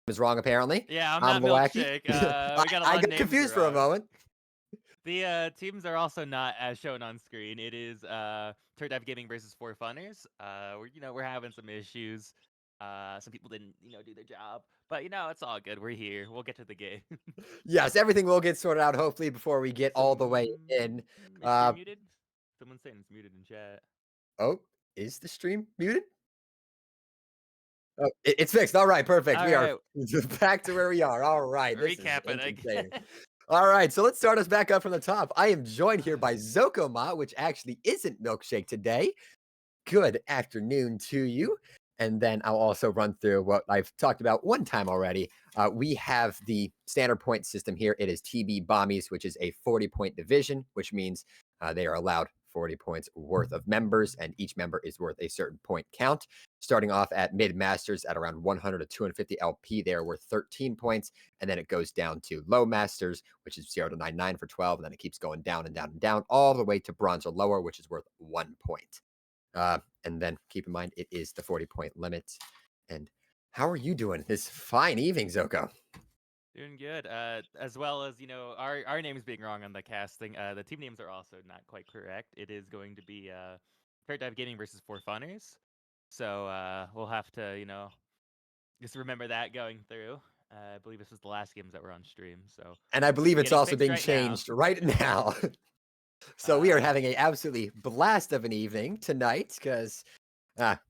is wrong, apparently. Yeah, I'm I'm not wacky. Milkshake. We got a lot I of got names confused for a wrong. moment. The teams are also not as shown on screen. It is Turd Dive Gaming versus 4Funners. We're having some issues. Some people didn't do their job, but it's all good. We're here. We'll get to the game. Yes, everything will get sorted out hopefully before we get all the way in. Is stream muted? Someone's saying it's muted in chat. Oh, is the stream muted? Oh, it's fixed. All right, perfect. All we right. are back to where we are. All right. This Recap is it. entertaining. All right, so let's start us back up from the top. I am joined here by Zokoma, which actually isn't Milkshake today. Good afternoon to you. And then I'll also run through what I've talked about one time already. We have the standard point system here. It is TB Bombies, which is a 40-point division, which means they are allowed 40 points worth of members, and each member is worth a certain point count. Starting off at mid-masters at around 100 to 250 LP, they are worth 13 points, and then it goes down to low masters, which is 0 to 99 for 12, and then it keeps going down and down and down, all the way to bronze or lower, which is worth 1 point. And then keep in mind, it is the 40-point limit. And how are you doing this fine evening, Zoko? Doing good. As well as, our names being wrong on the casting. The team names are also not quite correct. It is going to be Fair Dive Gaming versus 4Funners. So we'll have to, just remember that going through. I believe this was the last games that were on stream. And I believe it's also being right changed right now. So we are having a absolutely blast of an evening tonight because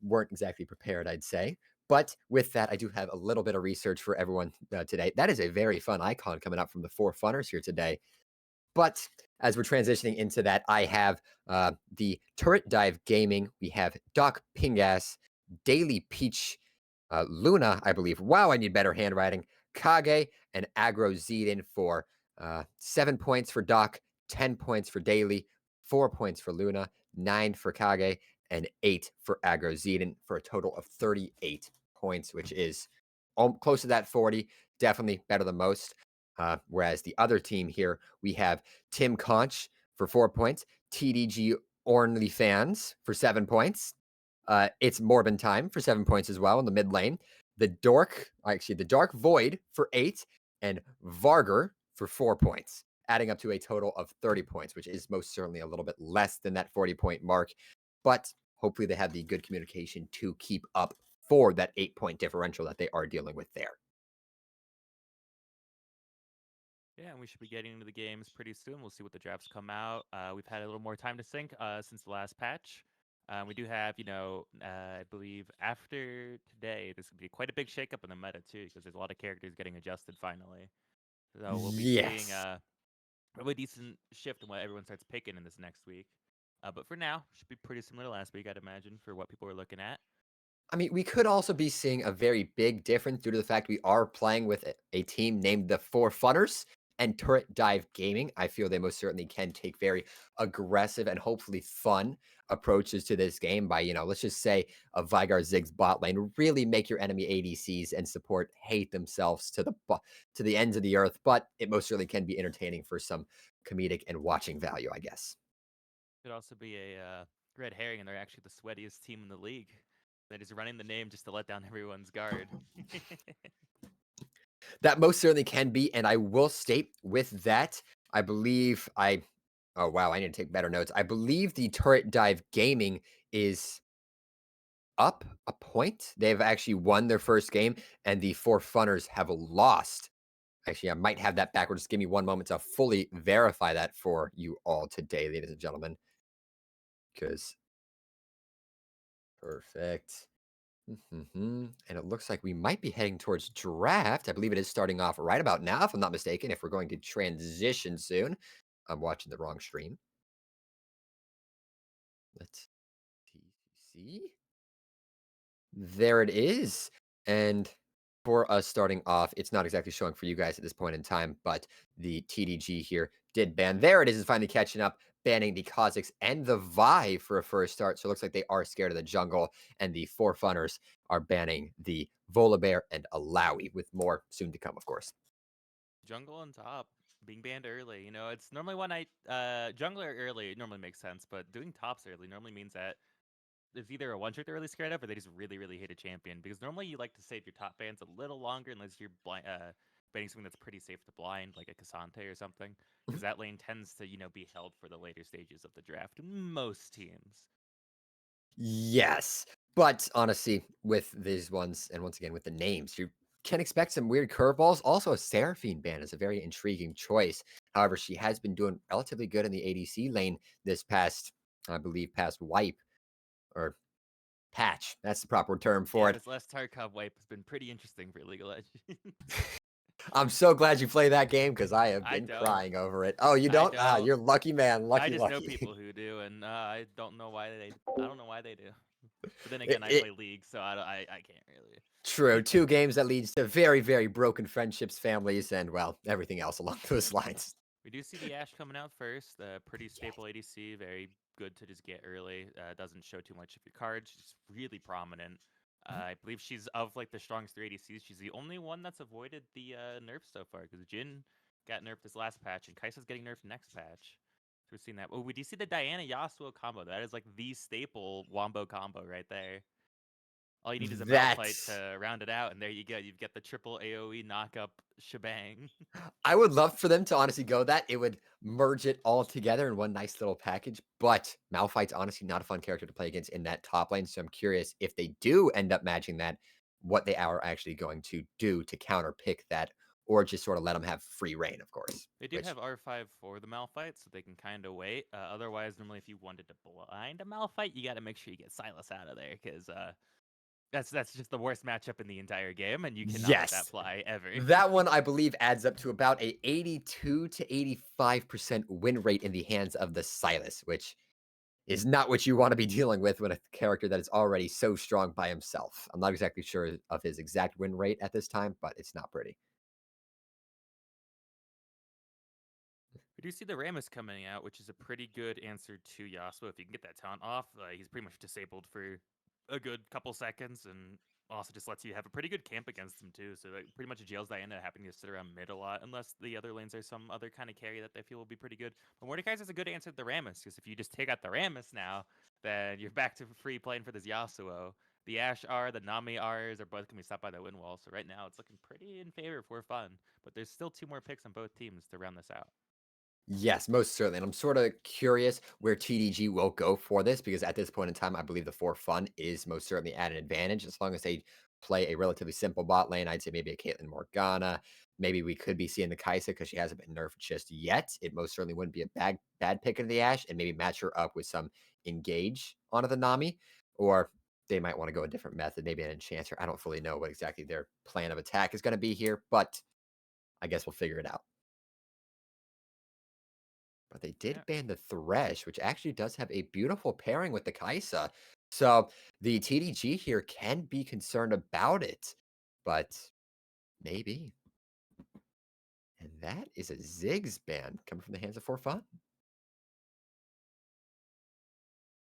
weren't exactly prepared, I'd say. But with that, I do have a little bit of research for everyone today. That is a very fun icon coming up from the 4Funners here today. But as we're transitioning into that, I have the Turret Dive Gaming. We have Doc Pingas, Daily Peach, Luna, I believe. Wow, I need better handwriting. Kage and Agro Zedin for 7 points for Doc, 10 points for Daily, 4 points for Luna, 9 for Kage, and 8 for Agro Zedin for a total of 38 points, which is close to that 40. Definitely better than most. Whereas the other team here, we have Tim Conch for 4 points, TDG Ornly Fans for 7 points. It's Morbin Time for 7 points as well in the mid lane. The Dark Void for 8, and Varger for 4 points, adding up to a total of 30 points, which is most certainly a little bit less than that 40-point mark. But hopefully they have the good communication to keep up for that 8-point differential that they are dealing with there. Yeah, and we should be getting into the games pretty soon. We'll see what the drafts come out. We've had a little more time to sync since the last patch. We do have, I believe after today, this could be quite a big shakeup in the meta too, because there's a lot of characters getting adjusted finally. So we'll be seeing Yes. a really decent shift in what everyone starts picking in this next week. But for now, should be pretty similar to last week, I'd imagine, for what people are looking at. I mean, we could also be seeing a very big difference due to the fact we are playing with a team named the 4Funners and Turret Dive Gaming. I feel they most certainly can take very aggressive and hopefully fun approaches to this game by, let's just say a Vigar Ziggs bot lane, really make your enemy ADCs and support hate themselves to the ends of the earth. But it most certainly can be entertaining for some comedic and watching value, I guess. Could also be a red herring, and they're actually the sweatiest team in the league. They're just running the name just to let down everyone's guard. That most certainly can be, and I will state with that, I believe oh wow, I need to take better notes. I believe the Turret Dive Gaming is up a point. They've actually won their first game, and the 4Funners have lost. Actually, I might have that backwards. Give me one moment to fully verify that for you all today, ladies and gentlemen. Because perfect. And it looks like we might be heading towards draft. I believe it is starting off right about now, if I'm not mistaken, if we're going to transition soon. I'm watching the wrong stream. Let's see. There it is. And for us starting off, it's not exactly showing for you guys at this point in time, but the TDG here did ban. There it is finally catching up, banning the Kha'Zix and the Vi for a first start. So it looks like they are scared of the jungle, and the 4Funners are banning the Volibear and Alawi, with more soon to come, of course. Jungle on top, being banned early. It's normally when jungler early normally makes sense, but doing tops early normally means that there's either a one trick they're really scared of, or they just really, really hate a champion. Because normally you like to save your top bans a little longer unless you're banning something that's pretty safe to blind, like a Cassante or something. Because that lane tends to, be held for the later stages of the draft. Most teams. Yes. But honestly, with these ones, and once again with the names, you can expect some weird curveballs. Also, a Seraphine ban is a very intriguing choice. However, she has been doing relatively good in the ADC lane this past, I believe, past wipe or patch. That's the proper term for Yeah, it. this last Tarkov wipe has been pretty interesting for League of Legends. I'm so glad you play that game because I have I been don't. crying over it. Oh, you I don't? Ah, don't. you're lucky man. I Lucky, just know lucky. people who do, and I don't know why they. I don't know why they do. But then It, again, I it, play League, so I can't really. true. Two games that leads to very, very broken friendships, families, and, well, everything else along those lines. We do see the Ashe coming out first. Pretty Yeah. staple ADC, very good to just get early. Doesn't show too much of your cards. She's really prominent. I believe she's of like the strongest three ADCs. She's the only one that's avoided the nerf so far because Jin got nerfed this last patch and Kai'Sa's getting nerfed next patch. So we've seen that. Oh, we do see the Diana Yasuo combo. That is like the staple wombo combo right there. All you need is a Malphite That's to round it out, and there you go. You've got the triple AoE knockup shebang. I would love for them to honestly go that. It would merge it all together in one nice little package, but Malphite's honestly not a fun character to play against in that top lane, so I'm curious if they do end up matching that, what they are actually going to do to counter pick that, or just sort of let them have free reign, of course, They do which have R5 for the Malphite, so they can kind of wait. Otherwise, normally if you wanted to blind a Malphite, you got to make sure you get Silas out of there, because That's just the worst matchup in the entire game, and you cannot let that Yes. fly ever. That one, I believe, adds up to about a 82 to 85% win rate in the hands of the Silas, which is not what you want to be dealing with a character that is already so strong by himself. I'm not exactly sure of his exact win rate at this time, but it's not pretty. We do see the Rammus coming out, which is a pretty good answer to Yasuo. If you can get that taunt off, he's pretty much disabled for a good couple seconds, and also just lets you have a pretty good camp against him too. So that pretty much jails Diana having to sit around mid a lot, unless the other lanes are some other kind of carry that they feel will be pretty good. But Mordekaiser's a good answer to the Rammus, because if you just take out the Rammus now, then you're back to free playing for this Yasuo. The Ashe R, the Nami Rs are both going to be stopped by that win wall. So right now it's looking pretty in favor for fun. But there's still two more picks on both teams to round this out. Yes, most certainly. And I'm sort of curious where TDG will go for this because at this point in time, I believe the for fun is most certainly at an advantage as long as they play a relatively simple bot lane. I'd say maybe a Caitlyn Morgana. Maybe we could be seeing the Kai'Sa because she hasn't been nerfed just yet. It most certainly wouldn't be a bad pick in the Ashe and maybe match her up with some engage onto the Nami. Or they might want to go a different method, maybe an enchanter. I don't fully know what exactly their plan of attack is going to be here, but I guess we'll figure it out. But they did Yeah. ban the Thresh, which actually does have a beautiful pairing with the Kai'Sa. So the TDG here can be concerned about it, but maybe. And that is a Ziggs ban coming from the hands of 4Fun.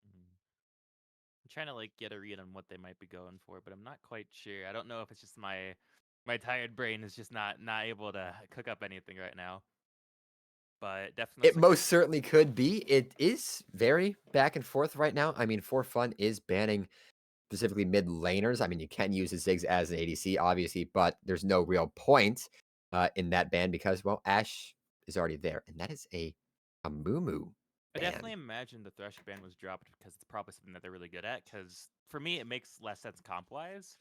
Mhm. I'm trying to like get a read on what they might be going for, but I'm not quite sure. I don't know if it's just my tired brain is just not able to cook up anything right now. But it definitely looks It like they're most certainly could be. It is very back and forth right now. I mean, 4Fun is banning specifically mid laners. I mean, you can use the Ziggs as an ADC, obviously, but there's no real point in that ban because, well, Ashe is already there, and that is a Moo I definitely ban. imagine the Thresh ban was dropped because it's probably something that they're really good at. Because for me, it makes less sense comp wise.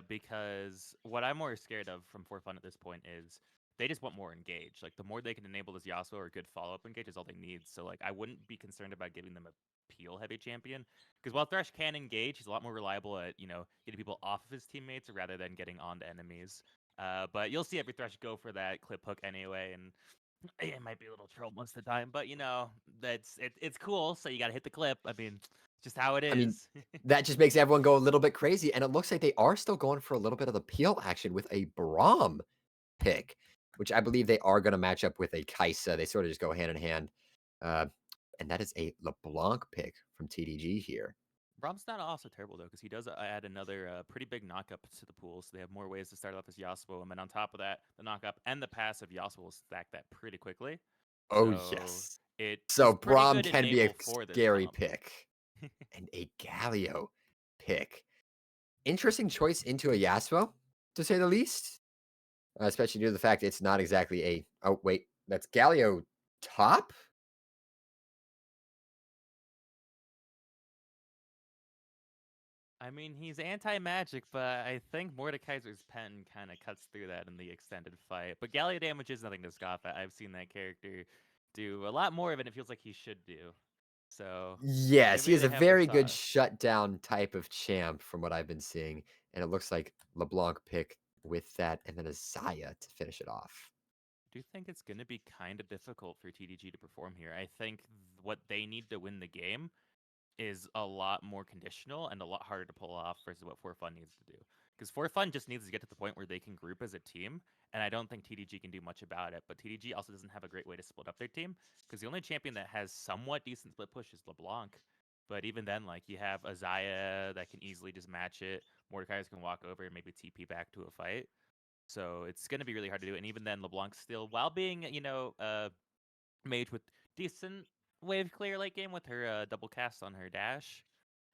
Because what I'm more scared of from For Fun at this point is they just want more engage. Like the more they can enable this Yasuo or good follow up engage is all they need. So like I wouldn't be concerned about giving them a peel heavy champion because while Thresh can engage, he's a lot more reliable at getting people off of his teammates rather than getting onto enemies. But you'll see every Thresh go for that clip hook anyway, and it might be a little troll most of the time, but it's cool. So you got to hit the clip. I mean, just how it I mean, is. that just makes everyone go a little bit crazy, and it looks like they are still going for a little bit of the peel action with a Braum pick, which I believe they are gonna match up with a Kai'Sa. They sort of just go hand in hand, uh, and that is a LeBlanc pick from TDG here. Brom's not also terrible though, because he does add another pretty big knockup to the pool, so they have more ways to start off as Yasuo, and then on top of that, the knockup and the passive Yasuo will stack that pretty quickly. Oh, So yes. it So is pretty Braum good can be a enable for this scary comp. pick, and a Galio pick. Interesting choice into a Yasuo, to say the least, especially due to the fact it's not exactly a oh, wait, that's Galio top? I mean, he's anti-magic, but I think Mordekaiser's pen kind of cuts through that in the extended fight. But Gallia damage is nothing to scoff at. I've seen that character do a lot more of it. It feels like he should do. So Yes, he maybe is they a have the very good sauce. shutdown type of champ from what I've been seeing, and it looks like LeBlanc pick with that, and then a Xayah to finish it off. I do think it's going to be kind of difficult for TDG to perform here. I think what they need to win the game is a lot more conditional and a lot harder to pull off versus what For Fun needs to do. Because For Fun just needs to get to the point where they can group as a team, and I don't think TDG can do much about it. But TDG also doesn't have a great way to split up their team, because the only champion that has somewhat decent split push is LeBlanc. But even then, like you have Azaya that can easily just match it. Mordecai can walk over and maybe TP back to a fight. So it's going to be really hard to do. And even then, LeBlanc still, while being mage with decent wave clear late game with her double cast on her dash,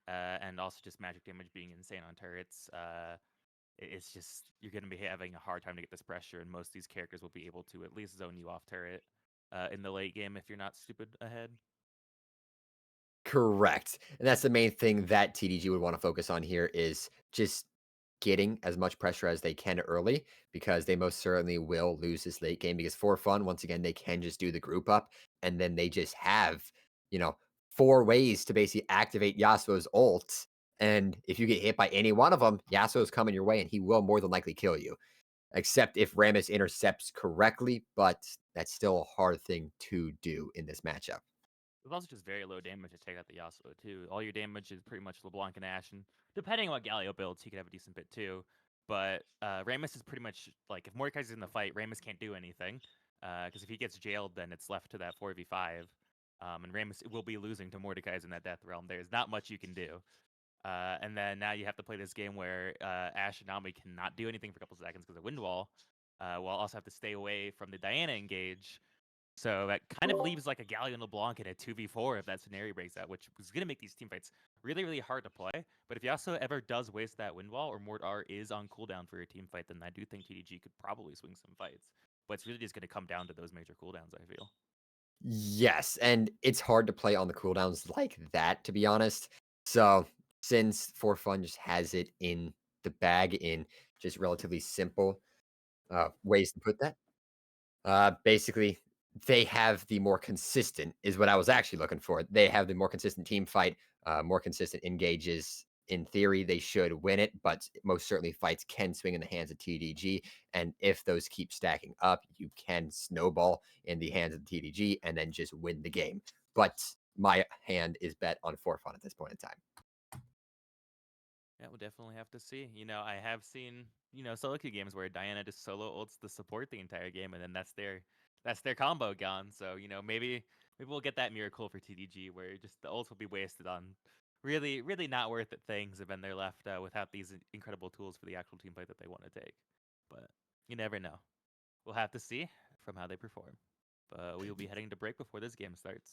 and also just magic damage being insane on turrets. It's just you're going to be having a hard time to get this pressure, and most of these characters will be able to at least zone you off turret in the late game if you're not stupid ahead. Correct, and that's the main thing that TDG would wanna focus on here is just getting as much pressure as they can early, because they most certainly will lose this late game because for fun, once again, they can just do the group up, and then they just have, you know, 4 ways to basically activate Yasuo's ult, And if you get hit by any one of them, Yasuo's coming your way and he will more than likely kill you. Except if Rammus intercepts correctly, but that's still a hard thing to do in this matchup. It's also just very low damage to take out the Yasuo too. All your damage is pretty much LeBlanc and Ashe, and depending on what Galio builds, he could have a decent bit too. But Rammus is pretty much like if Mordekaiser's in the fight, Rammus can't do anything because if he gets jailed, then it's left to that 4v5, and Rammus will be losing to Mordekaiser in that Death Realm. There's not much you can do. And then now you have to play this game where Ashe and Nami cannot do anything for a couple seconds because of Wind Wall. We'll also have to stay away from the Diana engage. So that kind of leaves like a Galleon LeBlanc in a 2v4 if that scenario breaks out, which is going to make these team fights really, really hard to play. But if Yasuo ever does waste that Wind Wall or Mordar is on cooldown for a team fight, then I do think TDG could probably swing some fights. But it's really just going to come down to those major cooldowns, I feel. Yes, and it's hard to play on the cooldowns like that, to be honest. So since 4Fun just has it in the bag in just relatively simple ways to put that, basically, they have the more consistent is what I was actually looking for. They have the more consistent team fight, more consistent engages. In theory, they should win it, but most certainly fights can swing in the hands of TDG. And if those keep stacking up, you can snowball in the hands of TDG and then just win the game. But my hand is bet on 4Fun at this point in time. Yeah, we'll definitely have to see. I have seen, solo queue games where Diana just solo ults the support the entire game, and then that's their combo gone. So, maybe we'll get that miracle for TDG where just the ults will be wasted on really, really not worth it things, and then they're left without these incredible tools for the actual team fight that they want to take. But you never know. We'll have to see from how they perform. But we will be heading to break before this game starts.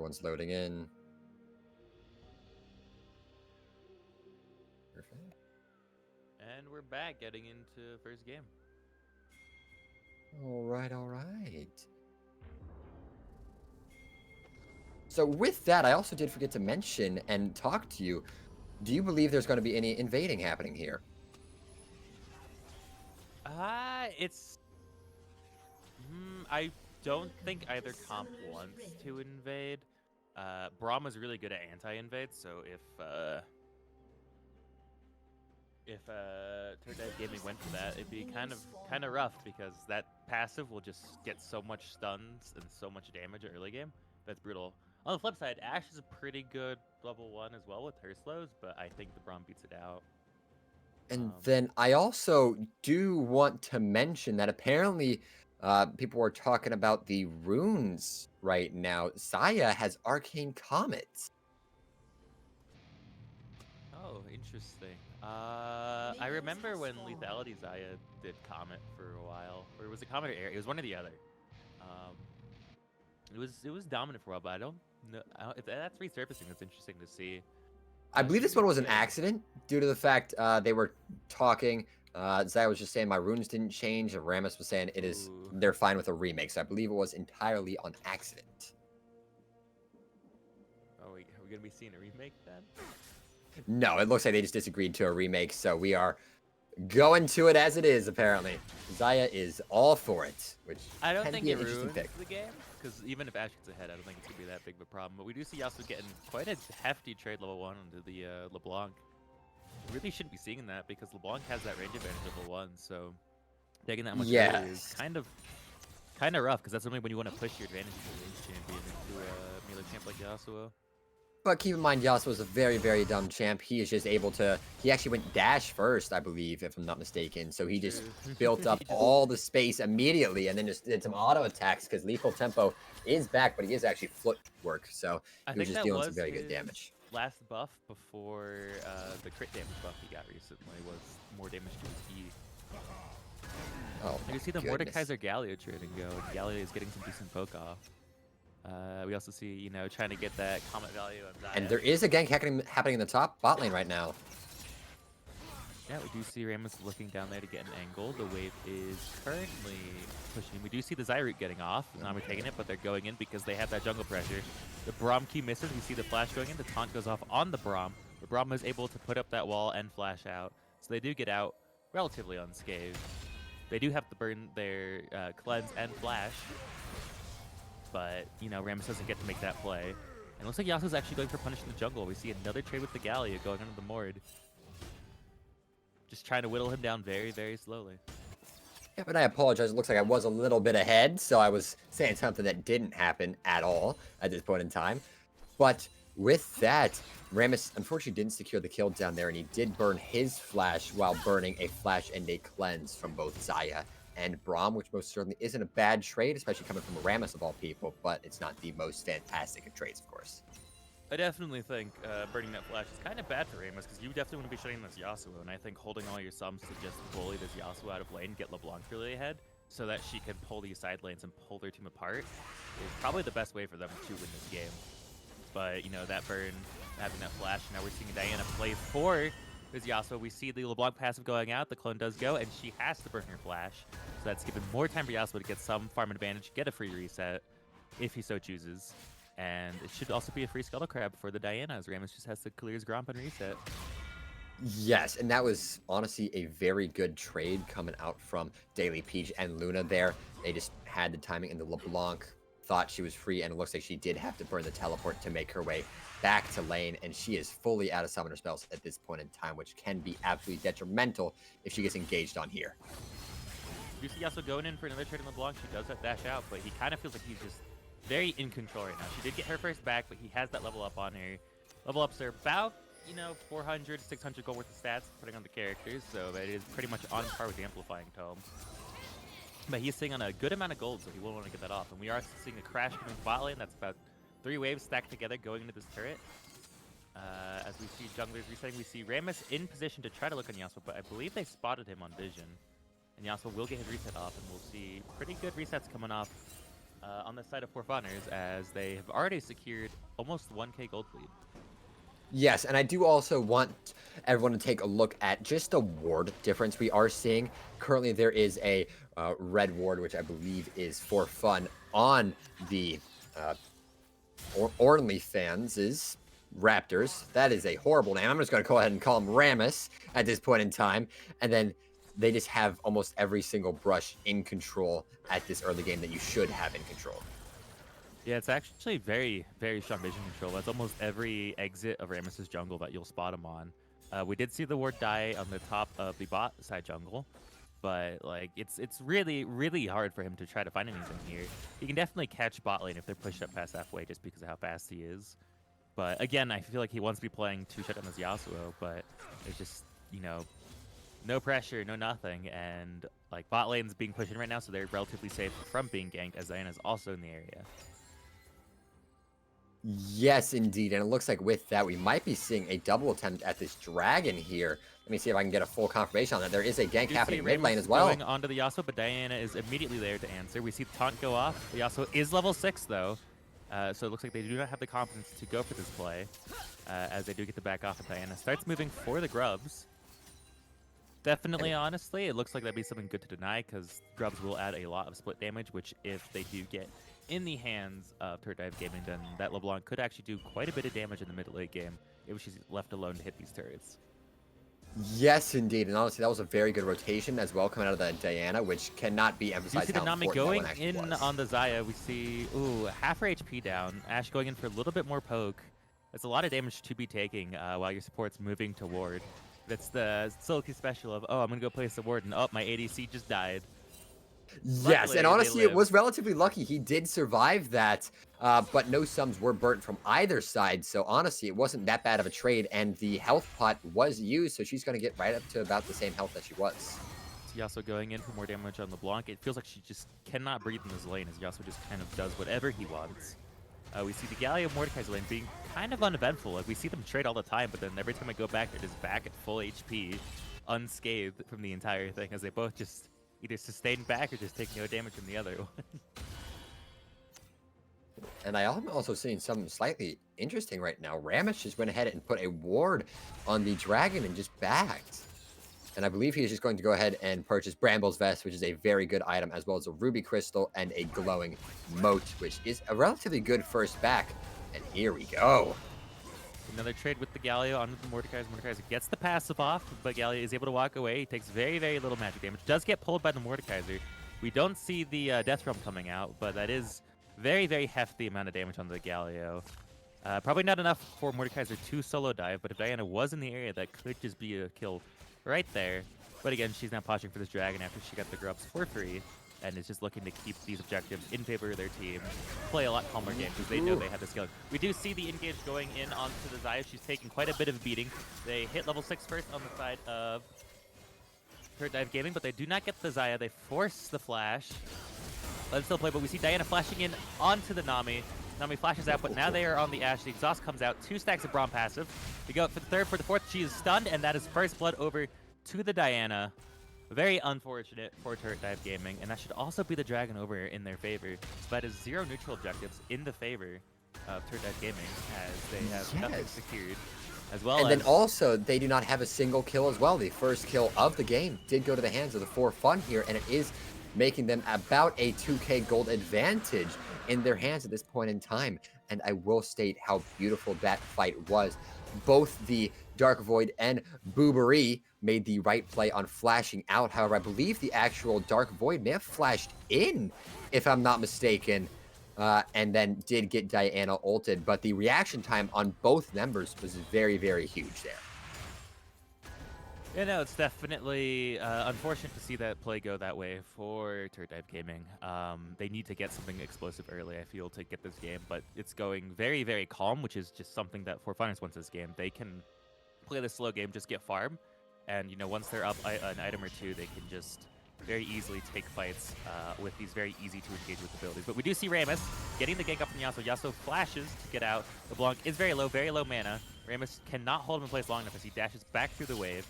Everyone's loading in. Perfect. And we're back getting into first game. All right, all right. So with that, I also did forget to mention and talk to you. Do you believe there's going to be any invading happening here? It's. I don't think either comp wants to invade. Braum is really good at anti-invade, so if Third Dive Gaming went for that, it'd be kind of rough because that passive will just get so much stuns and so much damage early game. That's brutal. On the flip side, Ashe is a pretty good level 1 as well with her slows, but I think the Braum beats it out. And then I also do want to mention that apparently people were talking about the runes right now. Xayah has Arcane Comets. Oh, interesting. I remember when Lethality Xayah did Comet for a while, or was it Comet or Air? It was one or the other. It was dominant for a while, but I don't know if that's resurfacing. That's interesting to see. I believe this one was an Yeah. accident due to the fact they were talking. Xayah was just saying my runes didn't change, and Rammus was saying they're fine with a remake. So I believe it was entirely on accident. Oh, are we gonna be seeing a remake then? No, it looks like they just disagreed to a remake, so we are going to it as it is, apparently. Xayah is all for it, which I don't can think be it an interesting ruins pick. the game, because even if Ashe gets ahead, I don't think it's gonna be that big of a problem. But we do see Yasuo getting quite a hefty trade level 1 onto the LeBlanc. We really shouldn't be seeing that because LeBlanc has that range advantage level 1, so taking that much early is kind of rough, because that's only when you want to push your advantage as a range champion into a melee champ like Yasuo. But keep in mind, Yasuo is a very, very dumb champ. He is just able to... He actually went dash first, I believe, if I'm not mistaken. So he just built up all the space immediately and then just did some auto attacks because lethal tempo is back, but he is actually footwork. So he was just dealing some very good damage. Last buff before the crit damage buff he got recently was more damage to his E. Oh, you see the Mordekaiser Galio trading go, and Galio is getting some decent poke off. We also see, trying to get that Comet value on Xayah. And there is a gank happening in the top bot lane right now. Yeah, we do see Rammus looking down there to get an angle. The wave is currently pushing. We do see the Xayah root getting off. Now we're taking it, but they're going in because they have that jungle pressure. The Braum key misses. We see the flash going in. The taunt goes off on the Braum. The Braum is able to put up that wall and flash out. So they do get out relatively unscathed. They do have to burn their cleanse and flash. But, Rammus doesn't get to make that play. And it looks like Yasuo's actually going for punish in the jungle. We see another trade with the Galio going under the Mord. Just trying to whittle him down very, very slowly. Yeah, but I apologize. It looks like I was a little bit ahead, so I was saying something that didn't happen at all at this point in time. But with that, Rammus unfortunately didn't secure the kill down there, and he did burn his flash while burning a flash and a cleanse from both Xayah and Braum, which most certainly isn't a bad trade, especially coming from Rammus of all people, but it's not the most fantastic of trades, of course. I definitely think burning that flash is kind of bad for Rammus, because you definitely want to be shutting this Yasuo, and I think holding all your sums to just bully this Yasuo out of lane, get LeBlanc really ahead, so that she can pull these side lanes and pull their team apart, is probably the best way for them to win this game. But, that burn, having that flash, now we're seeing Diana play for this Yasuo. We see the LeBlanc passive going out, the clone does go, and she has to burn her flash, so that's given more time for Yasuo to get some farm advantage, get a free reset, if he so chooses. And it should also be a free Scuttle Crab for the Diana, as Rammus just has to clear his Gromp and reset. Yes, and that was honestly a very good trade coming out from Daily Peach and Luna there. They just had the timing, and the LeBlanc thought she was free, and it looks like she did have to burn the teleport to make her way back to lane, and she is fully out of summoner spells at this point in time, which can be absolutely detrimental if she gets engaged on here. You see Yasuo going in for another trade on LeBlanc. She does have dash out, but he kind of feels like he's just very in control right now. She did get her first back, but he has that level up on her. Level ups are about, 400, 600 gold worth of stats, putting on the characters, so that is pretty much on par with the Amplifying Tome. But he's sitting on a good amount of gold, so he will want to get that off. And we are seeing a crash coming bot lane. That's about 3 waves stacked together going into this turret. As we see junglers resetting, we see Rammus in position to try to look on Yasuo, but I believe they spotted him on vision. And Yasuo will get his reset off, and we'll see pretty good resets coming off on the side of 4Funners, as they have already secured almost 1k gold lead. Yes, and I do also want everyone to take a look at just the ward difference we are seeing. Currently, there is a red ward, which I believe is for fun on the uh, Ornley fans is Raptors. That is a horrible name. I'm just going to go ahead and call him Ramus at this point in time. And then they just have almost every single brush in control at this early game that you should have in control. Yeah, it's actually very, very strong vision control. That's almost every exit of Rammus's jungle that you'll spot him on. We did see the ward die on the top of the bot side jungle, but like it's really, really hard for him to try to find anything here. He can definitely catch bot lane if they're pushed up past halfway just because of how fast he is. But again, I feel like he wants to be playing to shut down this Yasuo, but it's just, you know, no pressure, no nothing, and like bot lane's being pushed in right now, so they're relatively safe from being ganked, as Diana's also in the area. Yes, indeed. And it looks like with that, we might be seeing a double attempt at this dragon here. Let me see if I can get a full confirmation on that. There is a gank happening mid lane as well. Going onto the Yasuo, but Diana is immediately there to answer. We see the taunt go off. The Yasuo is level 6, though. So it looks like they do not have the confidence to go for this play, as they do get the back off, and Diana starts moving for the grubs. Definitely, honestly, it looks like that'd be something good to deny, because grubs will add a lot of split damage, which if they do get in the hands of Turret Dive Gaming, then that LeBlanc could actually do quite a bit of damage in the mid-late game if she's left alone to hit these turrets. Yes, indeed. And honestly, that was a very good rotation as well coming out of that Diana, which cannot be emphasized. You see the how Nami important going in was. on the Xayah. We see, half her HP down. Ashe going in for a little bit more poke. That's a lot of damage to be taking while your support's moving to ward. That's the Silky special of, oh, I'm going to go place the ward, and oh, my ADC just died. Yes, Luckily, and honestly, it live. was relatively lucky. He did survive that, but no sums were burnt from either side. So honestly, it wasn't that bad of a trade, and the health pot was used, so she's going to get right up to about the same health that she was. Yasuo going in for more damage on LeBlanc. It feels like she just cannot breathe in this lane, as Yasuo just kind of does whatever he wants. We see the Galio Mordekaiser lane being kind of uneventful. Like, we see them trade all the time, but then every time I go back, they're just back at full HP, unscathed from the entire thing, as they both just either sustain back or just take no damage from the other one. And I am also seeing something slightly interesting right now. Ramus just went ahead and put a ward on the dragon and just backed. And I believe he is just going to go ahead and purchase Bramble's Vest, which is a very good item, as well as a Ruby Crystal and a glowing moat, which is a relatively good first back. And here we go. Another trade with the Galio onto the Mordekaiser. Mordekaiser gets the passive off, but Galio is able to walk away. He takes very, very little magic damage. Does get pulled by the Mordekaiser. We don't see the Death Realm coming out, but that is very, very hefty amount of damage on the Galio. Probably not enough for Mordekaiser to solo dive, but if Diana was in the area, that could just be a kill right there. But again, she's now posturing for this dragon after she got the grubs for free, and is just looking to keep these objectives in favor of their team, play a lot calmer game because they know they have the skill. We do see the engage going in onto the Xayah. She's taking quite a bit of beating. They hit level 6 first on the side of Turret Dive Gaming, but they do not get the Xayah. They force the flash. Let it still play, but we see Diana flashing in onto the Nami. Nami flashes out, but now they are on the Ashe. The exhaust comes out. 2 stacks of Braum passive. We go for the third, for the fourth. She is stunned, and that is first blood over to the Diana. Very unfortunate for Turret Dive Gaming, and that should also be the dragon over in their favor. So that is 0 neutral objectives in the favor of Turret Dive Gaming, as they have nothing secured. As well and then also, they do not have a single kill as well. The first kill of the game did go to the hands of the 4Fun here, and it is making them about a 2k gold advantage in their hands at this point in time. And I will state how beautiful that fight was. Both the Dark Void and Bo3 made the right play on flashing out. However, I believe the actual Dark Void may have flashed in, if I'm not mistaken, and then did get Diana ulted. But the reaction time on both members was very, very huge there. Yeah, no, it's definitely unfortunate to see that play go that way for Turret Dive Gaming. They need to get something explosive early, I feel, to get this game, but it's going very, very calm, which is just something that 4Funners wants this game. They can play the slow game, just get farm, and, you know, once they're up an item or two, they can just very easily take fights with these very easy to engage with abilities. But we do see Ramus getting the gank up from Yasuo. Yasuo flashes to get out. LeBlanc is very low mana. Ramus cannot hold him in place long enough as he dashes back through the wave.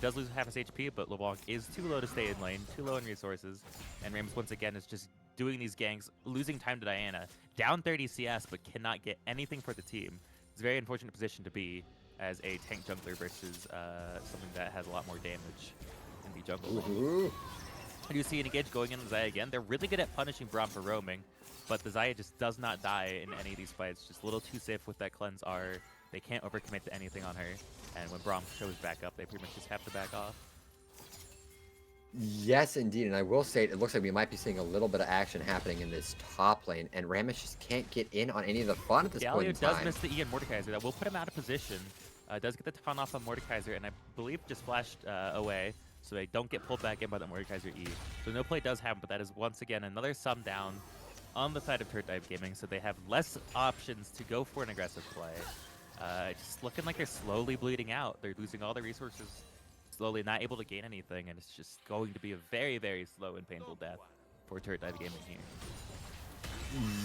Does lose half his HP, but LeBlanc is too low to stay in lane, too low in resources, and Ramus once again is just doing these ganks, losing time to Diana, down 30 CS, but cannot get anything for the team. It's a very unfortunate position to be as a tank jungler versus something that has a lot more damage in the jungle lane. I do see an engage going in the Xayah again. They're really good at punishing Braum for roaming, but the Xayah just does not die in any of these fights. Just a little too safe with that cleanse R. They can't overcommit to anything on her. And when Braum shows back up, they pretty much just have to back off. Yes, indeed. And I will say it looks like we might be seeing a little bit of action happening in this top lane. And Rammus just can't get in on any of the fun at this point in time. Galio does miss the E on Mordekaiser. That will put him out of position. Does get the ton off on Mordekaiser, and I believe just flashed away. So they don't get pulled back in by the Mordekaiser E. So no play does happen, but that is once again another sum down on the side of Turret Dive Gaming. So they have less options to go for an aggressive play. Just looking like they're slowly bleeding out. They're losing all their resources, slowly not able to gain anything, and it's just going to be a very, very slow and painful death for Turret Dive Gaming here.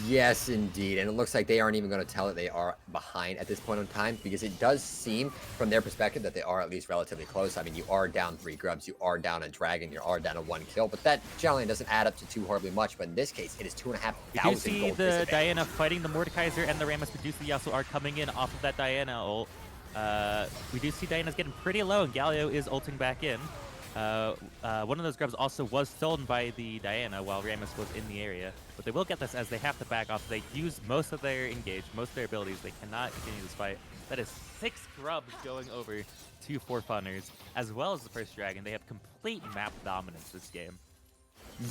Yes, indeed. And it looks like they aren't even going to tell that they are behind at this point in time, because it does seem from their perspective that they are at least relatively close. I mean, you are down 3 grubs, you are down a dragon, you are down a 1 kill, but that generally doesn't add up to too horribly much. But in this case, it is 2,500 We do see the Diana fighting the Mordekaiser and the Rammus. We do see Yasuo are coming in off of that Diana ult. We do see Diana's getting pretty low, and Galio is ulting back in. One of those grubs also was stolen by the Diana while Rammus was in the area, but they will get this as they have to back off. They use most of their engage, most of their abilities. They cannot continue this fight. That is 6 grubs going over to 4Funners, as well as the first dragon. They have complete map dominance this game.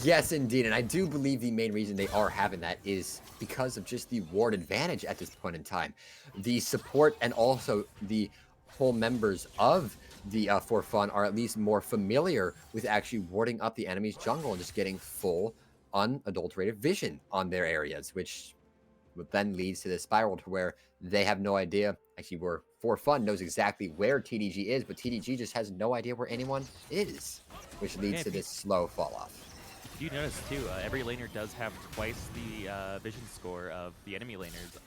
Yes, indeed. And I do believe the main reason they are having that is because of just the ward advantage at this point in time. The support and also the whole members of the 4Fun are at least more familiar with actually warding up the enemy's jungle and just getting full unadulterated vision on their areas, which then leads to this spiral to where they have no idea. Actually, where 4Fun knows exactly where TDG is, but TDG just has no idea where anyone is, which leads to this slow fall off. You notice too, every laner does have twice the vision score of the enemy laners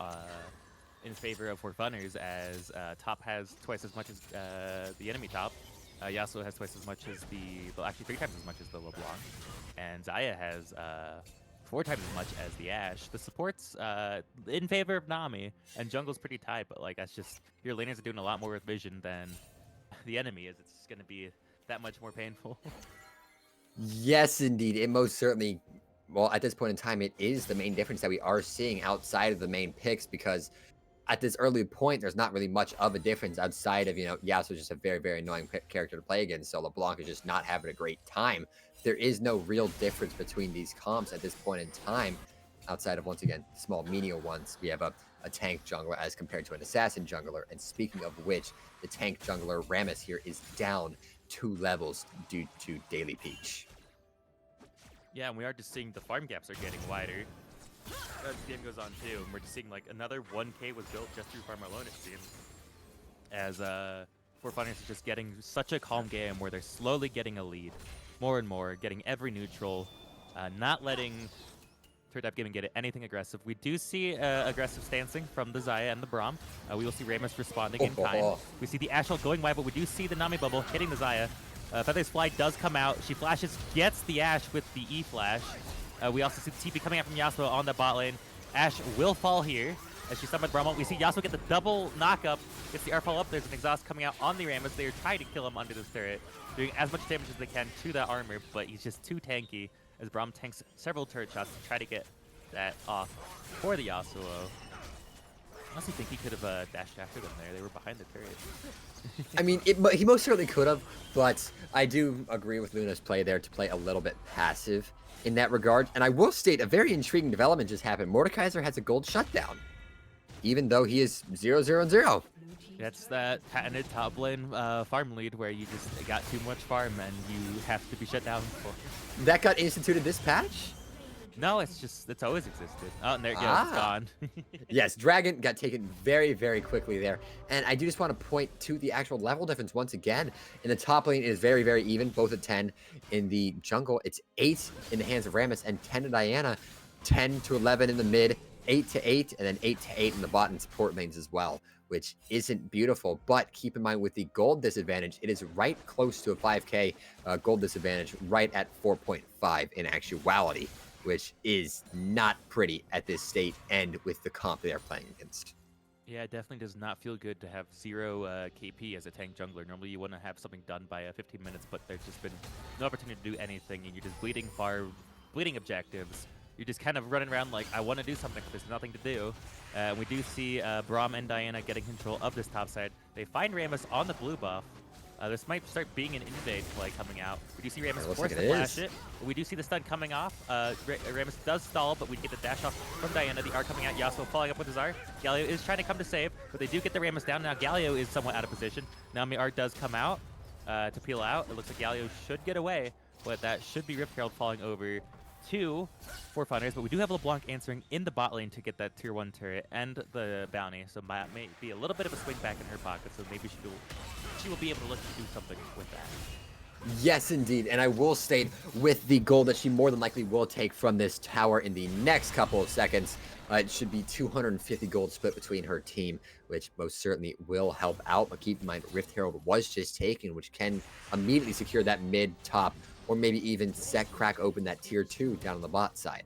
in favor of 4Funners, as top has twice as much as the enemy top. Yasuo has twice as much as well, actually 3 times as much as the LeBlanc, and Xayah has 4 times as much as the Ashe. The support's in favor of Nami, and jungle's pretty tight, but like that's just, your laners are doing a lot more with vision than the enemy is. It's going to be that much more painful. Yes, indeed. It most certainly, well, at this point in time, it is the main difference that we are seeing outside of the main picks, because at this early point, there's not really much of a difference outside of, Yasuo's just a very, very annoying character to play against, so LeBlanc is just not having a great time. There is no real difference between these comps at this point in time, outside of, once again, small menial ones. We have a tank jungler as compared to an assassin jungler, and speaking of which, the tank jungler Rammus here is down 2 levels due to Daily Peach. Yeah, and we are just seeing the farm gaps are getting wider as the game goes on too, and we're just seeing like another 1K was built just through farm alone, it seems. As 4Funners is just getting such a calm game where they're slowly getting a lead, more and more, getting every neutral, not letting Turret Dive Gaming get anything aggressive. We do see aggressive stancing from the Xayah and the Braum. We will see Rammus responding in kind. We see the Ashe ult going wide, but we do see the Nami bubble hitting the Xayah. Feather's Fly does come out. She flashes, gets the Ashe with the E flash. We also see the TP coming out from Yasuo on the bot lane. Ashe will fall here as she summoned Braum ult. We see Yasuo get the double knockup, gets the R fall up. There's an exhaust coming out on the Rammus. They are trying to kill him under this turret, doing as much damage as they can to that armor, but he's just too tanky as Braum tanks several turret shots to try to get that off for the Yasuo. I honestly think he could have dashed after them there. They were behind the turret. I mean, he most certainly could have, but I do agree with Luna's play there to play a little bit passive in that regard. And I will state a very intriguing development just happened. Mordekaiser has a gold shutdown, even though he is 0-0-0. That's that patented top lane farm lead where you just got too much farm and you have to be shut down for. That got instituted this patch? No, it's always existed. Oh, and there it goes, it's gone. Yes, Dragon got taken very, very quickly there. And I do just want to point to the actual level difference once again. In the top lane, it is very, very even, both at 10. In the jungle, it's 8 in the hands of Rammus and 10 to Diana, 10 to 11 in the mid, 8 to 8, and then 8 to 8 in the bot and support lanes as well, which isn't beautiful. But keep in mind, with the gold disadvantage, it is right close to a 5k gold disadvantage, right at 4.5 in actuality. which is not pretty at this state and with the comp they are playing against. Yeah, it definitely does not feel good to have 0 KP as a tank jungler. Normally you want to have something done by 15 minutes, but there's just been no opportunity to do anything, and you're just bleeding bleeding objectives. You're just kind of running around like, I want to do something, but there's nothing to do. We do see Braum and Diana getting control of this top side. They find Rammus on the blue buff. This might start being an invade play coming out. We do see Rammus force to flash it. We do see the stun coming off. Rammus does stall, but we get the dash off from Diana. The R coming out. Yasuo following up with his R. Galio is trying to come to save, but they do get the Rammus down. Now Galio is somewhat out of position. Naomi R does come out to peel out. It looks like Galio should get away, but that should be Rift Herald falling over to 4Funners. But we do have LeBlanc answering in the bot lane to get that tier 1 turret and the bounty. So may be a little bit of a swing back in her pocket. So maybe she will be able to look to do something with that. Yes, indeed. And I will state with the gold that she more than likely will take from this tower in the next couple of seconds, it should be 250 gold split between her team, which most certainly will help out. But keep in mind, Rift Herald was just taken, which can immediately secure that mid top, or maybe even crack open that tier 2 down on the bot side.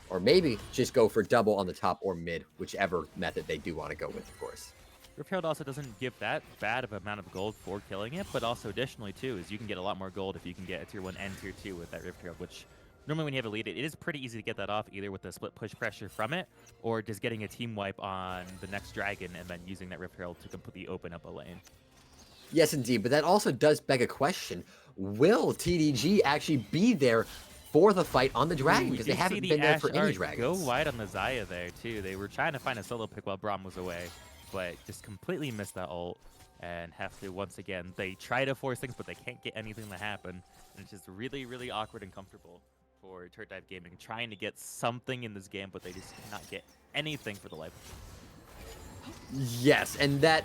Or maybe just go for double on the top or mid, whichever method they do want to go with, of course. Rift Herald also doesn't give that bad of an amount of gold for killing it, but also additionally too is you can get a lot more gold if you can get a tier 1 and tier 2 with that Rift Herald, which normally when you have a lead, it is pretty easy to get that off either with the split push pressure from it or just getting a team wipe on the next dragon and then using that Rift Herald to completely open up a lane. Yes, indeed, but that also does beg a question. Will TDG actually be there for the fight on the dragon? Because they haven't been there for any dragons. Go wide on the Xayah there too. They were trying to find a solo pick while Braum was away, but just completely missed that ult and have to, once again, they try to force things, but they can't get anything to happen. And it's just really, really awkward and comfortable for Turret Dive Gaming, trying to get something in this game, but they just cannot get anything for the life of them. Yes, and that,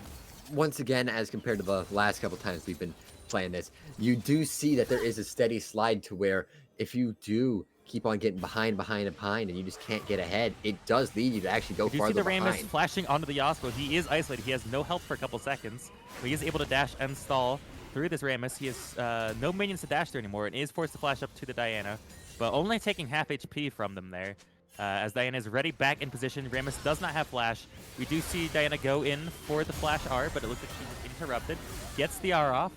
once again, as compared to the last couple times we've been playing this, you do see that there is a steady slide to where if you do keep on getting behind, and you just can't get ahead, it does lead you to actually go farther behind. You see the Rammus flashing onto the Yasuo. He is isolated. He has no health for a couple seconds, but he is able to dash and stall through this Rammus. He has no minions to dash through anymore and is forced to flash up to the Diana, but only taking half HP from them there. As Diana is ready back in position, Rammus does not have flash. We do see Diana go in for the flash R, but it looks like she was interrupted. Gets the R off,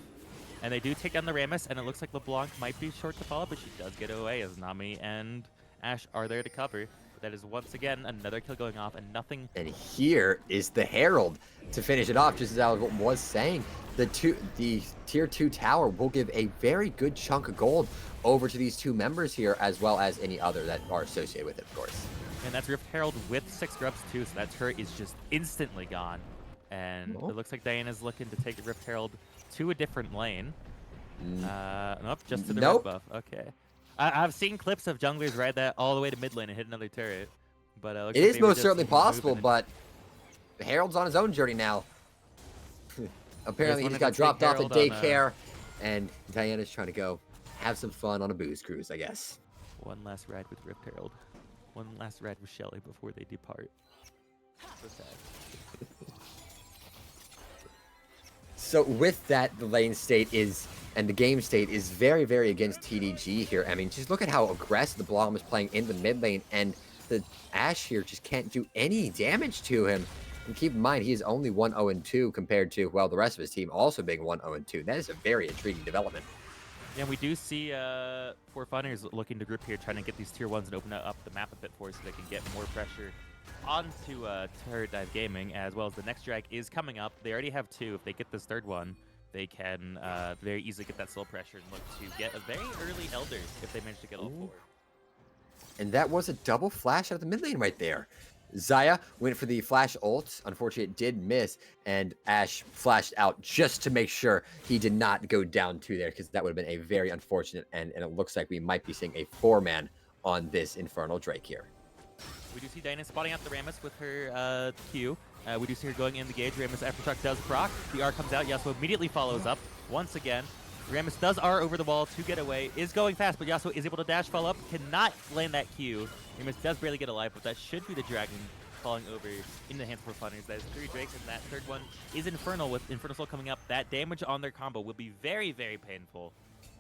and they do take down the Rammus, and it looks like LeBlanc might be short to follow, but she does get away as Nami and Ashe are there to cover. But that is once again another kill going off, and nothing. And here is the Herald to finish it off, just as I was saying. The tier 2 tower will give a very good chunk of gold over to these two members here, as well as any other that are associated with it, of course. And that's Rift Herald with 6 grubs too, so that turret is just instantly gone. And it looks like Diana's looking to take the Rift Herald to a different lane. Nope, just to the red buff. Okay. I've seen clips of junglers ride that all the way to mid lane and hit another turret. But it is most certainly possible, but the Herald's on his own journey now. Apparently he just got dropped off at daycare, and Diana's trying to go have some fun on a booze cruise, I guess. One last ride with Rift Herald. One last ride with Shelly before they depart. So sad. So with that, the lane state is, and the game state is very, very against TDG here. I mean, just look at how aggressive the Blom is playing in the mid lane, and the Ashe here just can't do any damage to him. And keep in mind, he is only 1-0-2 compared to, well, the rest of his team also being 1-0-2. That is a very intriguing development. Yeah, we do see 4Funners looking to group here, trying to get these tier 1s and open up the map a bit for us so they can get more pressure onto Turret Dive Gaming, as well as the next drag is coming up. They already have 2. If they get this third one, they can very easily get that slow pressure and look to get a very early Elder if they manage to get all 4. And that was a double flash out of the mid lane right there. Xayah went for the flash ult. Unfortunately, it did miss, and Ashe flashed out just to make sure he did not go down 2 there, because that would have been a very unfortunate end, and it looks like we might be seeing a 4-man on this Infernal Drake here. We do see Diana spotting out the Rammus with her Q. We do see her going in the gauge. Rammus Aftershock does proc. The R comes out. Yasuo immediately follows up once again. Rammus does R over the wall to get away. Is going fast, but Yasuo is able to dash follow up. Cannot land that Q. Rammus does barely get alive, but that should be the dragon falling over into the hands of 4Funners. That is 3 Drakes, and that third one is Infernal. With Infernal Soul coming up, that damage on their combo will be very, very painful.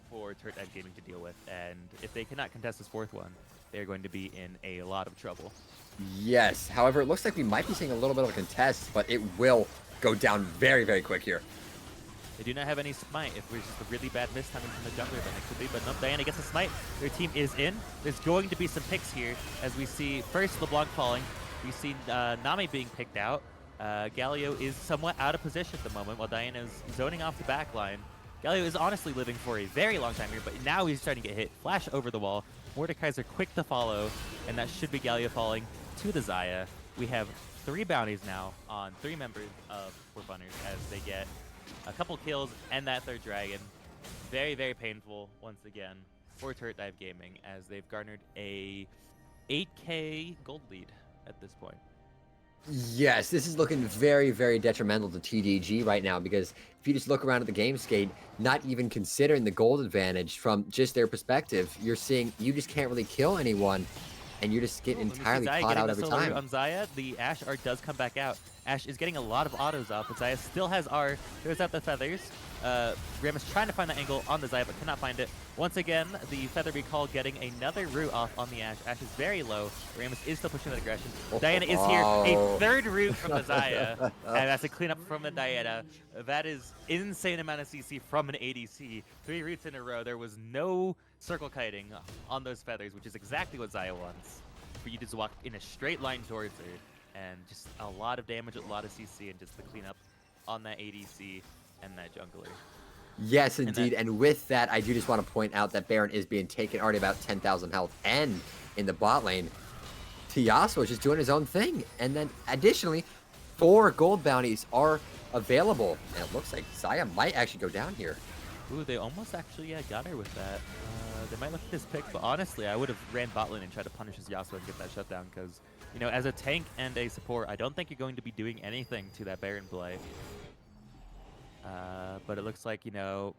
for Turret Dive Gaming to deal with. And if they cannot contest this fourth one, they're going to be in a lot of trouble. Yes. However, it looks like we might be seeing a little bit of a contest, but it will go down very, very quick here. They do not have any smite. If it was just a really bad miss timing from the jungler, then it could be. But nope, Diana gets a smite. Their team is in. There's going to be some picks here as we see first LeBlanc falling. We see Nami being picked out. Galio is somewhat out of position at the moment while Diana is zoning off the back line. Galio is honestly living for a very long time here, but now he's starting to get hit. Flash over the wall. Mordekaiser quick to follow, and that should be Galio falling to the Xayah. We have 3 bounties now on 3 members of 4Funners as they get a couple kills and that 3rd dragon. Very, very painful once again for Turret Dive Gaming as they've garnered a 8K gold lead at this point. Yes, this is looking very, very detrimental to TDG right now because if you just look around at the game skate, not even considering the gold advantage from just their perspective, you're seeing you just can't really kill anyone and you just get entirely caught out every time. On Xayah, the Ashe R does come back out. Ashe is getting a lot of autos off, but Xayah still has R. Throws out the feathers. Ram is trying to find that angle on the Xayah, but cannot find it. Once again, the feather recall getting another root off on the Ashe. Ashe is very low. Ramus is still pushing that aggression. Diana is here. A 3rd root from the Xayah, and that's a cleanup from the Diana. That is insane amount of CC from an ADC. 3 roots in a row. There was no circle kiting on those feathers, which is exactly what Xayah wants. For you to just walk in a straight line towards her. And just a lot of damage, a lot of CC, and just the cleanup on that ADC and that jungler. Yes, indeed. And with that, I do just want to point out that Baron is being taken already about 10,000 health. And in the bot lane, Yasuo is just doing his own thing. And then additionally, 4 gold bounties are available. And it looks like Xayah might actually go down here. Ooh, they almost actually got her with that. They might look at this pick, but honestly, I would have ran bot lane and tried to punish his Yasuo and get that shutdown because, you know, as a tank and a support, I don't think you're going to be doing anything to that Baron play. But it looks like, you know,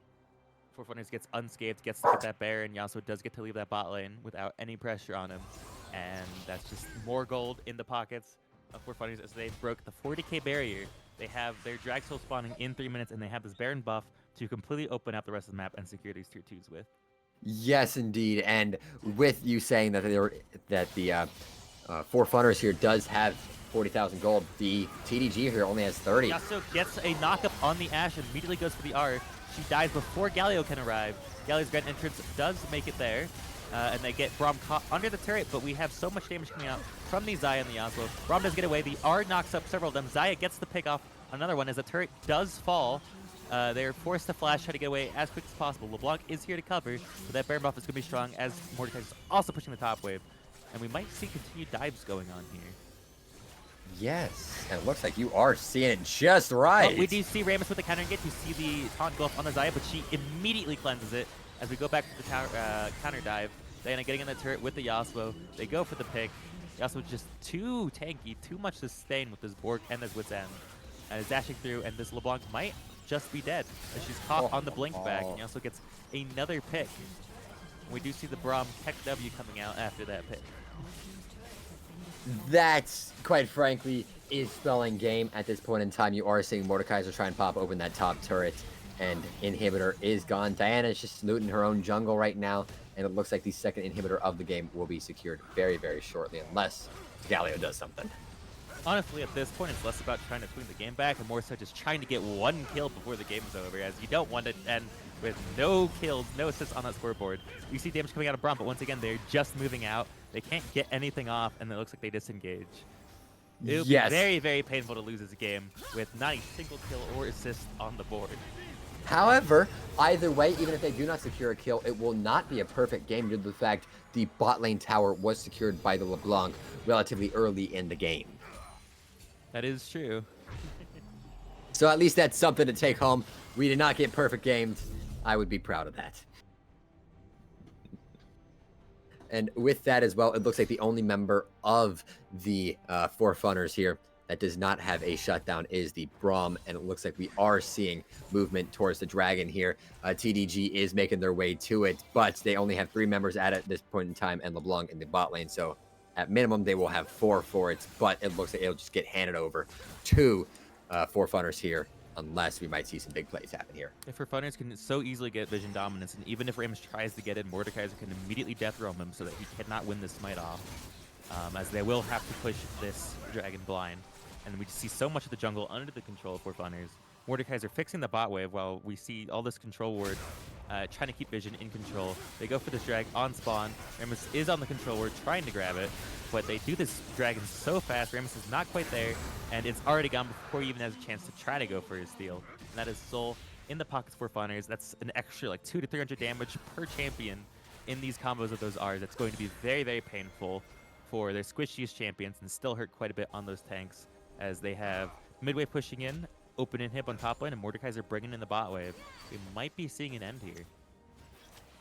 4Funners gets unscathed, gets to get that Baron. Yasuo does get to leave that bot lane without any pressure on him. And that's just more gold in the pockets of 4Funners as they broke the 40k barrier. They have their Drag Soul spawning in 3 minutes, and they have this Baron buff to completely open up the rest of the map and secure these tier 2s with. Yes, indeed. And with you saying that the 4Funners here does have 40,000 gold, the TDG here only has 30. Yasuo gets a knockup on the Ashe and immediately goes for the R. She dies before Galio can arrive. Galio's Grand Entrance does make it there. And they get Braum caught under the turret, but we have so much damage coming out from the Xayah and the Yasuo. Braum does get away. The R knocks up several of them. Xayah gets the pick off another one as the turret does fall. They're forced to flash, try to get away as quick as possible. LeBlanc is here to cover, but that Baron buff is going to be strong as Mordekaiser is also pushing the top wave. And we might see continued dives going on here. Yes, and it looks like you are seeing it just right. We do see Ramus with the counter engage. We see the taunt go up on the Xayah, but she immediately cleanses it as we go back to the counter dive. Diana getting in the turret with the Yasuo. They go for the pick. Yasuo just too tanky, too much to sustain with this Borg and this Wit's End. And is dashing through, and this LeBlanc might just be dead as she's caught on the blink back. And Yasuo gets another pick. We do see the Braum Tech W coming out after that pick. That's, quite frankly, is spelling game at this point in time. You are seeing Mordekaiser try and pop open that top turret, and inhibitor is gone. Diana is just looting her own jungle right now, and it looks like the second inhibitor of the game will be secured very, very shortly, unless Galio does something. Honestly, at this point, it's less about trying to swing the game back and more so just trying to get 1 kill before the game is over, as you don't want to end with no kills, no assists on that scoreboard. We see damage coming out of Braum, but once again, they're just moving out. They can't get anything off, and it looks like they disengage. It would be very, very painful to lose this game with not a single kill or assist on the board. However, either way, even if they do not secure a kill, it will not be a perfect game due to the fact the bot lane tower was secured by the LeBlanc relatively early in the game. That is true. So at least that's something to take home. We did not get perfect games. I would be proud of that. And with that as well, it looks like the only member of the 4Funners here that does not have a shutdown is the Braum, and it looks like we are seeing movement towards the dragon here. TDG is making their way to it, but they only have 3 members at it at this point in time, and LeBlanc in the bot lane, so at minimum they will have 4 for it, but it looks like it'll just get handed over to 4Funners here unless we might see some big plays happen here. If her Funners can so easily get vision dominance, and even if Ramus tries to get in, Mordekaiser can immediately death roam him so that he cannot win this smite off, as they will have to push this dragon blind. And we see so much of the jungle under the control of 4Funners. Mordekaiser fixing the bot wave while we see all this control ward trying to keep vision in control. They go for this drag on spawn. Ramus is on the control ward trying to grab it, but they do this dragon so fast. Ramus is not quite there, and it's already gone before he even has a chance to try to go for his steal. And that is Soul in the pockets for 4Funners. That's an extra like 200 to 300 damage per champion in these combos of those R's. That's going to be very, very painful for their squishiest champions and still hurt quite a bit on those tanks as they have midway pushing in, open inhib on top lane, and Mordekaiser bringing in the bot wave. We might be seeing an end here.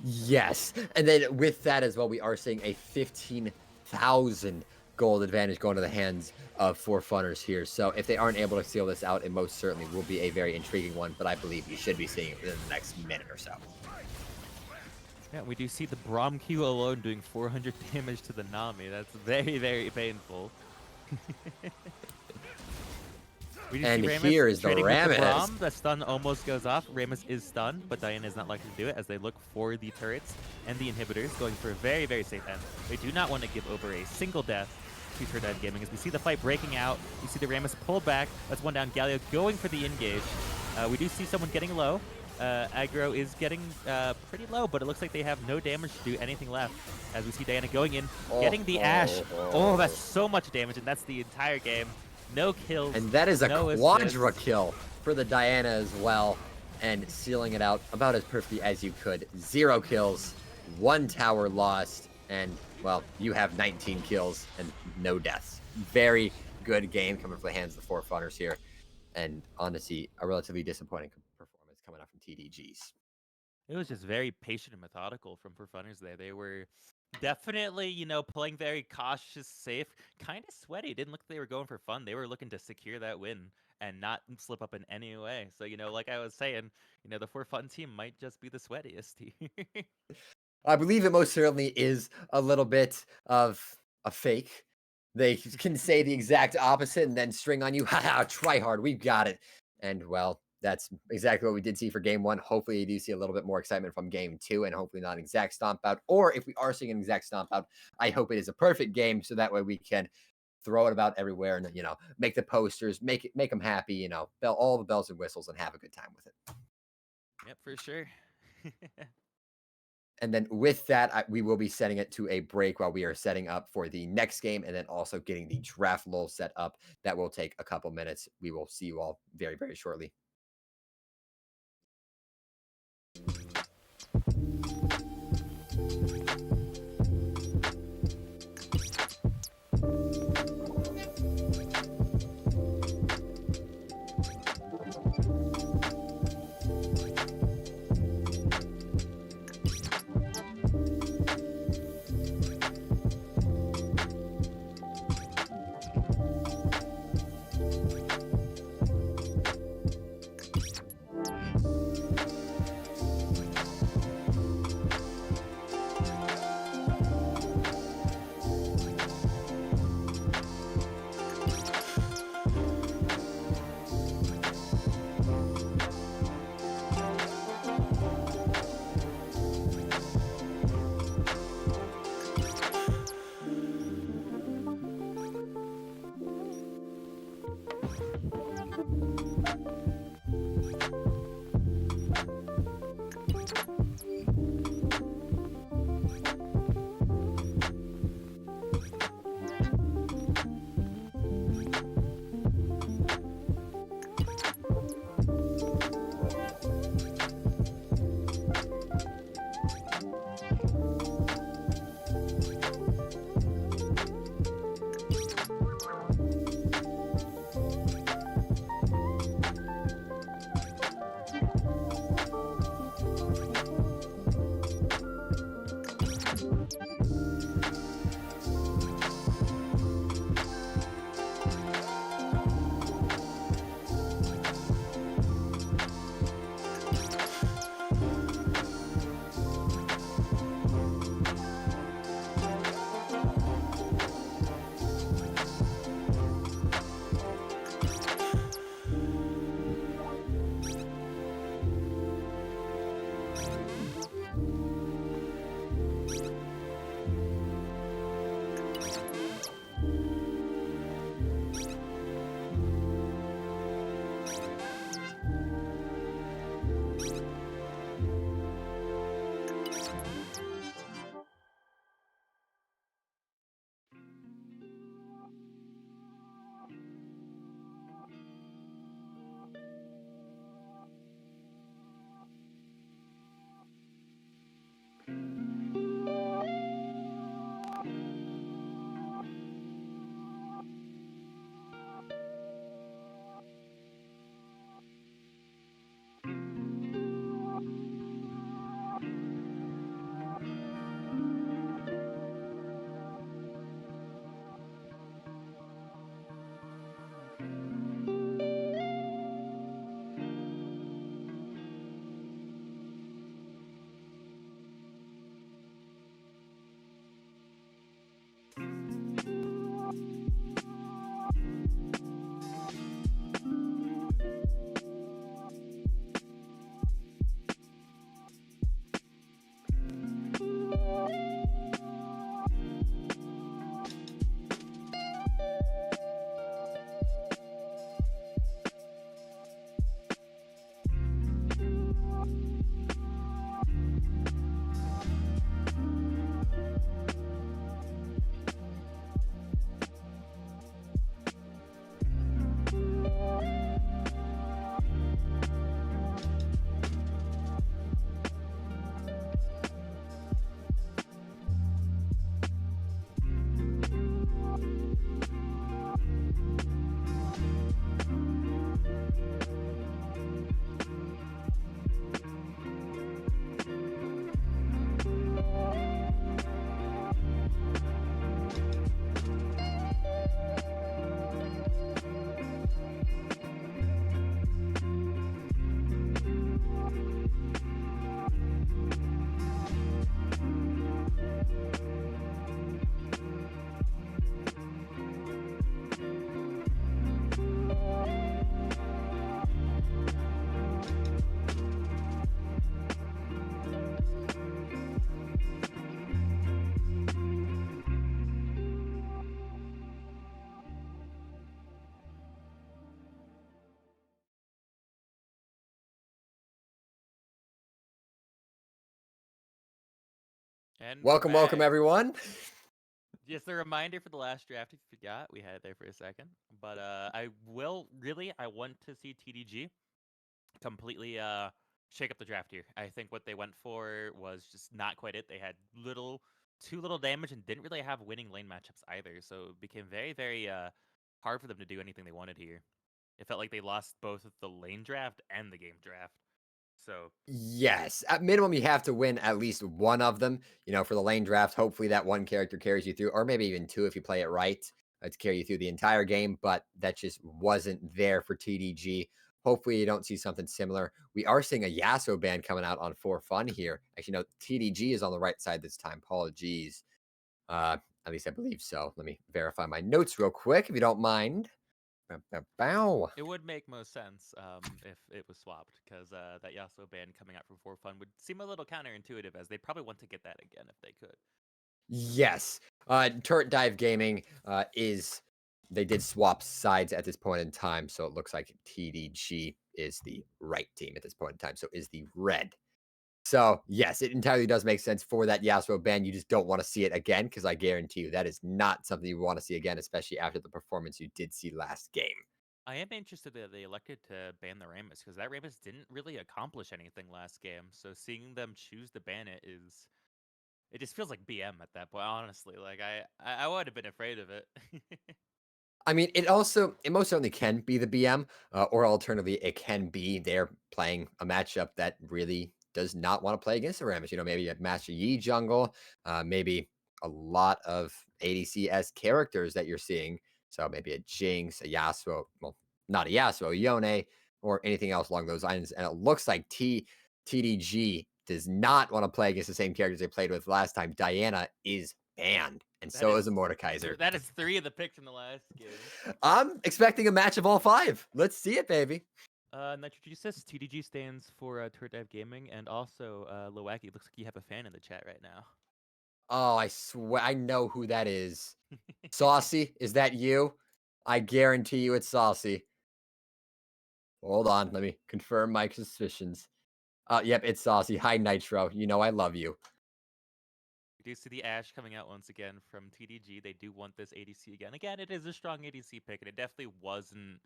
Yes, and then with that as well, we are seeing a 15,000 gold advantage going to the hands of 4Funners here. So if they aren't able to seal this out, it most certainly will be a very intriguing one, but I believe we should be seeing it within the next minute or so. Yeah, we do see the Braum Q alone doing 400 damage to the Nami. That's very, very painful. And here is the Ramus. The stun almost goes off. Ramus is stunned, but Diana is not likely to do it as they look for the turrets and the inhibitors, going for a very, very safe end. They do not want to give over a single death to Turtle Gaming. As we see the fight breaking out, we see the Ramus pull back. That's one down. Galio going for the engage. We do see someone getting low. Aggro is getting pretty low, but it looks like they have no damage to do anything left. As we see Diana going in, getting the Ashe. Oh, that's so much damage, and that's the entire game. No kills. And that is a no quadra kill for the Diana as well, and sealing it out about as perfectly as you could. 0 kills, 1 tower lost, and, well, you have 19 kills and no deaths. Very good game coming from the hands of the 4Funners here, and honestly, a relatively disappointing performance coming up from TDGs. It was just very patient and methodical from 4Funners there. They were definitely, you know, playing very cautious, safe, kind of sweaty. It didn't look like they were going for fun. They were looking to secure that win and not slip up in any way. So, you know, like I was saying, you know, the 4Fun team might just be the sweatiest here. I believe it most certainly is a little bit of a fake. They can say the exact opposite and then string on you. Haha, try hard. We've got it. And, well, that's exactly what we did see for game 1. Hopefully you do see a little bit more excitement from game 2, and hopefully not an exact stomp out. Or if we are seeing an exact stomp out, I hope it is a perfect game, so that way we can throw it about everywhere and, you know, make the posters, make them happy, you know, all the bells and whistles, and have a good time with it. Yep, for sure. And then with that, we will be setting it to a break while we are setting up for the next game, and then also getting the draft lull set up. That will take a couple minutes. We will see you all very, very shortly. And we're Welcome, welcome, back. everyone. Just a reminder for the last draft, if you forgot, we had it there for a second. But I want to see TDG completely shake up the draft here. I think what they went for was just not quite it. They had too little damage and didn't really have winning lane matchups either. So it became very hard for them to do anything they wanted here. It felt like they lost both the lane draft and the game draft. So Yes, at minimum, you have to win at least one of them. For the lane draft, hopefully that one character carries you through, or maybe even two if you play it right to carry you through the entire game. But that just wasn't there for TDG. Hopefully, you don't see something similar. We are seeing a Yasuo ban coming out on 4Fun here. Actually, no, TDG is on the right side this time. Apologies. Uh, at least I believe so. Let me verify my notes real quick, if you don't mind. Bow, bow, bow. it would make most sense if it was swapped, because that Yasuo ban coming out from For Fun would seem a little counterintuitive, as they'd probably want to get that again if they could. Yes. Turret Dive Gaming is they did swap sides at this point in time, so it looks like TDG is the right team at this point in time. So is the red. So yes, it entirely does make sense for that Yasuo ban. You just don't want to see it again because I guarantee you that is not something you want to see again, especially after the performance you did see last game. I am interested that they elected to ban the Ramus, because that Ramus didn't really accomplish anything last game. So seeing them choose to ban it just feels like BM at that point. Honestly, like I would have been afraid of it. I mean, it most certainly can be the BM, or alternatively, it can be they're playing a matchup that really does not want to play against the Rams. Maybe a Master Yi jungle, maybe a lot of ADCS characters that you're seeing. So maybe a Jinx, a Yasuo, well, not a Yasuo, a Yone, or anything else along those lines. And it looks like TDG does not want to play against the same characters they played with last time. Diana is banned, and that so is is a Mordekaiser. that is three of the picks from the last game. I'm expecting a match of all five. Let's see it, baby. Nitrogenesis, TDG stands for Turret Dive Gaming, and also Lowaki. Looks like you have a fan in the chat right now. Oh, I swear, I know who that is. Saucy, is that you? I guarantee you it's Saucy. Hold on, let me confirm my suspicions. Yep, it's Saucy. Hi, Nitro. You know I love you. We do see the Ash coming out once again from TDG. They do want this ADC again. Again, it is a strong ADC pick, and it definitely wasn't,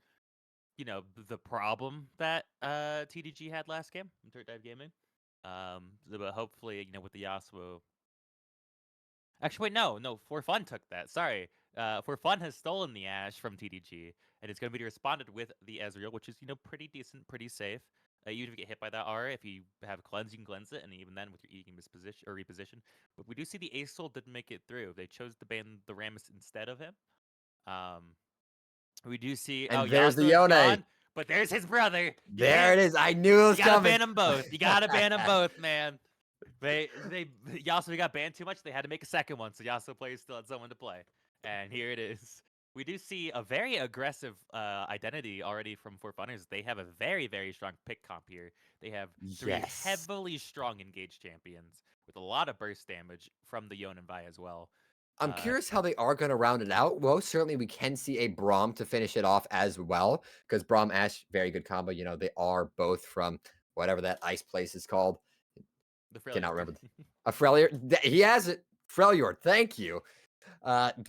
the problem that TDG had last game in Turret Dive Gaming. But hopefully, with the Yasuo. Actually, wait, no. For Fun took that. Sorry. For Fun has stolen the Ash from TDG, and it's going to be responded with the Ezreal, which is, pretty decent, pretty safe. Even if you get hit by that R, if you have cleanse, you can cleanse it, and even then with your E, you can misposition or reposition. But we do see the Ace Soul didn't make it through. They chose to ban the Rammus instead of him. Um, we do see, And there's the Yasuo is Yone. gone, but there's his brother. You There can't. it is. I knew it You was gotta coming. ban them both. You gotta ban them both, man. They Yasuo got banned too much. They had to make a second one, so Yasuo players still had someone to play. And here it is. We do see a very aggressive identity already from 4Funners. They have a very, very strong pick comp here. They have three Yes. heavily strong engaged champions with a lot of burst damage from the Yon and Vi as well. I'm curious how they are going to round it out. Well, certainly we can see a Braum to finish it off as well, because Braum Ash, very good combo. They are both from whatever that ice place is called. The Cannot Freljord. remember. A Freljord. He has it. Freljord. Thank you.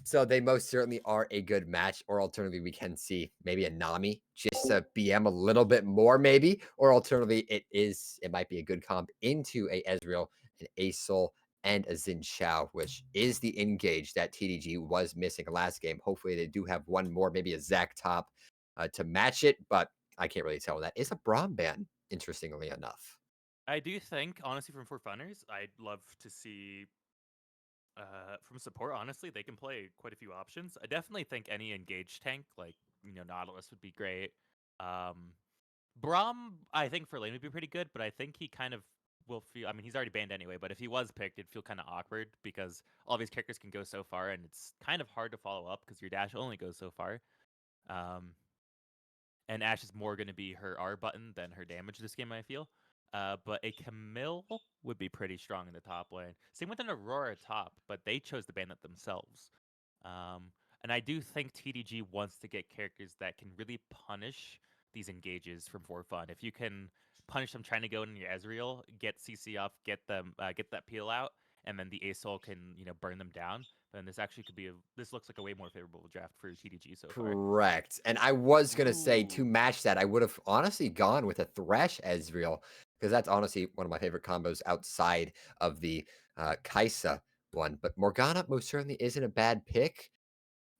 So they most certainly are a good match, or alternatively, we can see maybe a Nami just to BM a little bit more, maybe, or alternatively, it might be a good comp into a Ezreal, an Asol, and a Xin Chao, which is the engage that TDG was missing last game. Hopefully, they do have one more, maybe a Zac top to match it, but I can't really tell. That is a Braum ban, interestingly enough. I do think, honestly, from 4Funners, I'd love to see from support, honestly, they can play quite a few options. I definitely think any engaged tank, like, Nautilus would be great. Um, Braum, I think for lane would be pretty good, but I think he kind of will feel. I mean, he's already banned anyway, but if he was picked, it'd feel kind of awkward because all these characters can go so far, and it's kind of hard to follow up because your dash only goes so far. Um, and Ash is more going to be her R button than her damage this game, I feel. But a Camille would be pretty strong in the top lane. Same with an Aurora top, but they chose to ban that themselves. And I do think TDG wants to get characters that can really punish these engages from 4Fun. If you can punish them trying to go in your Ezreal, get CC off, get that peel out, and then the ASOL can burn them down, then this actually could be this looks like a way more favorable draft for TDG so far. Correct. And I was gonna say to Ooh. match that, I would have honestly gone with a Thresh Ezreal because that's honestly one of my favorite combos outside of the Kaisa one. But Morgana most certainly isn't a bad pick,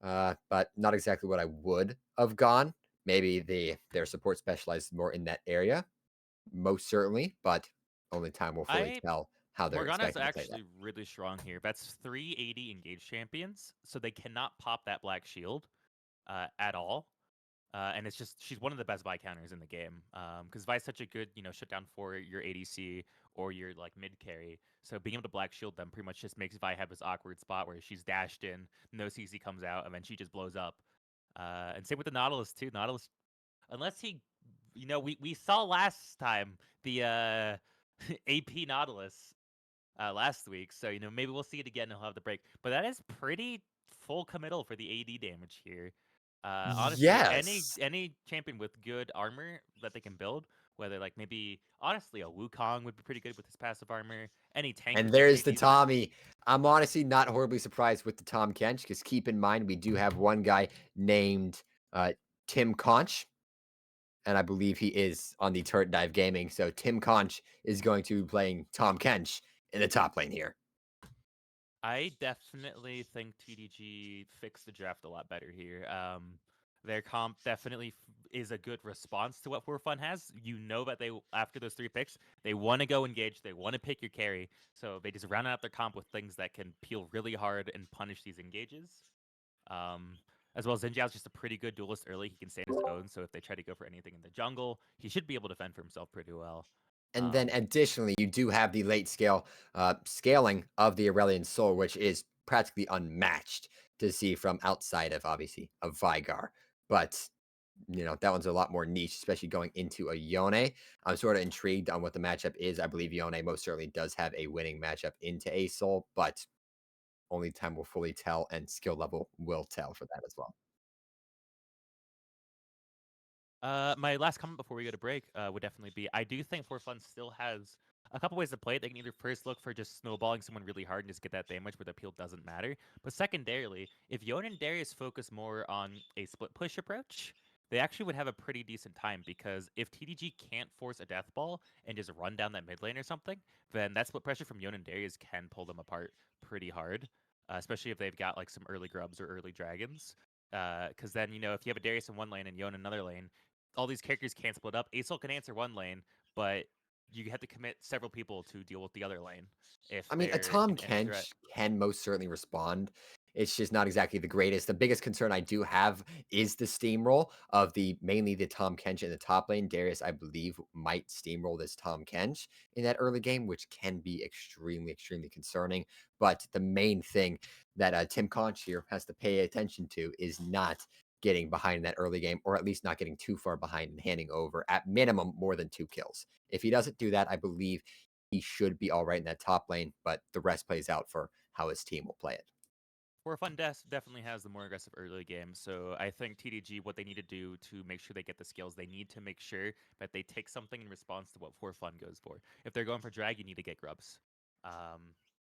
but not exactly what I would have gone. Maybe their support specializes more in that area, most certainly, but only time will fully I tell how they're Morgana's expecting to play that. actually really strong here. That's 380 engaged champions, so they cannot pop that black shield at all. And it's just she's one of the best Vi counters in the game. Because Vi's such a good shutdown for your ADC or your like mid carry. So being able to black shield them pretty much just makes Vi have this awkward spot where she's dashed in, no CC comes out, and then she just blows up. And same with the Nautilus too. Nautilus, unless he, we saw last time the AP Nautilus last week. So maybe we'll see it again. And he'll have the break, but that is pretty full committal for the AD damage here. Honestly, Yes. any champion with good armor that they can build, whether like maybe honestly a Wukong would be pretty good with his passive armor. Any tank And could be there's pretty the decent. Tommy. I'm honestly not horribly surprised with the Tom Kench because keep in mind we do have one guy named Tim Conch, and I believe he is on the Turret Dive Gaming. So Tim Conch is going to be playing Tom Kench in the top lane here. I definitely think TDG fixed the draft a lot better here. Their comp definitely is a good response to what 4Fun has. You know that they after those 3 picks, they want to go engage, they want to pick your carry, so they just round out their comp with things that can peel really hard and punish these engages. As well as Zinjiao's just a pretty good duelist early. He can stand his own, so if they try to go for anything in the jungle, he should be able to fend for himself pretty well. And then additionally, you do have the late scale scaling of the Aurelion Soul, which is practically unmatched to see from outside of obviously a Vigar. But that one's a lot more niche, especially going into a Yone. I'm sort of intrigued on what the matchup is. I believe Yone most certainly does have a winning matchup into a Soul, but only time will fully tell, and skill level will tell for that as well. My last comment before we go to break would definitely be I do think 4Fun still has a couple ways to play it. They can either first look for just snowballing someone really hard and just get that damage where the peel doesn't matter. But secondarily, if Yon and Darius focus more on a split push approach, they actually would have a pretty decent time because if TDG can't force a death ball and just run down that mid lane or something, then that split pressure from Yon and Darius can pull them apart pretty hard, especially if they've got like some early grubs or early dragons. Because then, if you have a Darius in one lane and Yon in another lane, all these characters can't split up. ASOL can answer one lane, but you have to commit several people to deal with the other lane if I mean, a they're Tom in a threat. Kench can most certainly respond. It's just not exactly the greatest. The biggest concern I do have is the steamroll of mainly the Tom Kench in the top lane. Darius, I believe, might steamroll this Tom Kench in that early game, which can be extremely, extremely concerning. But the main thing that Tim Conch here has to pay attention to is not getting behind that early game, or at least not getting too far behind and handing over at minimum more than 2 kills. If he doesn't do that, I believe he should be all right in that top lane, but the rest plays out for how his team will play it. 4Fun definitely has the more aggressive early game, so I think TDG, what they need to do to make sure they get the skills, they need to make sure that they take something in response to what 4Fun goes for. If they're going for drag, you need to get grubs.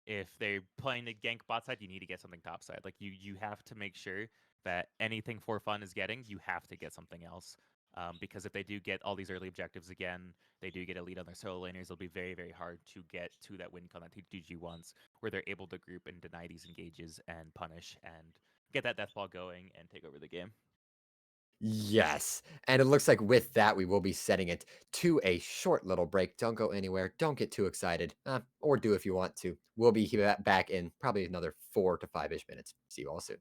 If they're playing the gank bot side, you need to get something top side. Like you have to make sure that anything 4Fun is getting, you have to get something else. Because if they do get all these early objectives again, they do get a lead on their solo laners, it'll be very, very hard to get to that win con that TDG wants, where they're able to group and deny these engages and punish and get that death ball going and take over the game. Yes. And it looks like with that, we will be setting it to a short little break. Don't go anywhere. Don't get too excited. Or do if you want to. We'll be back in probably another 4 to 5-ish minutes. See you all soon.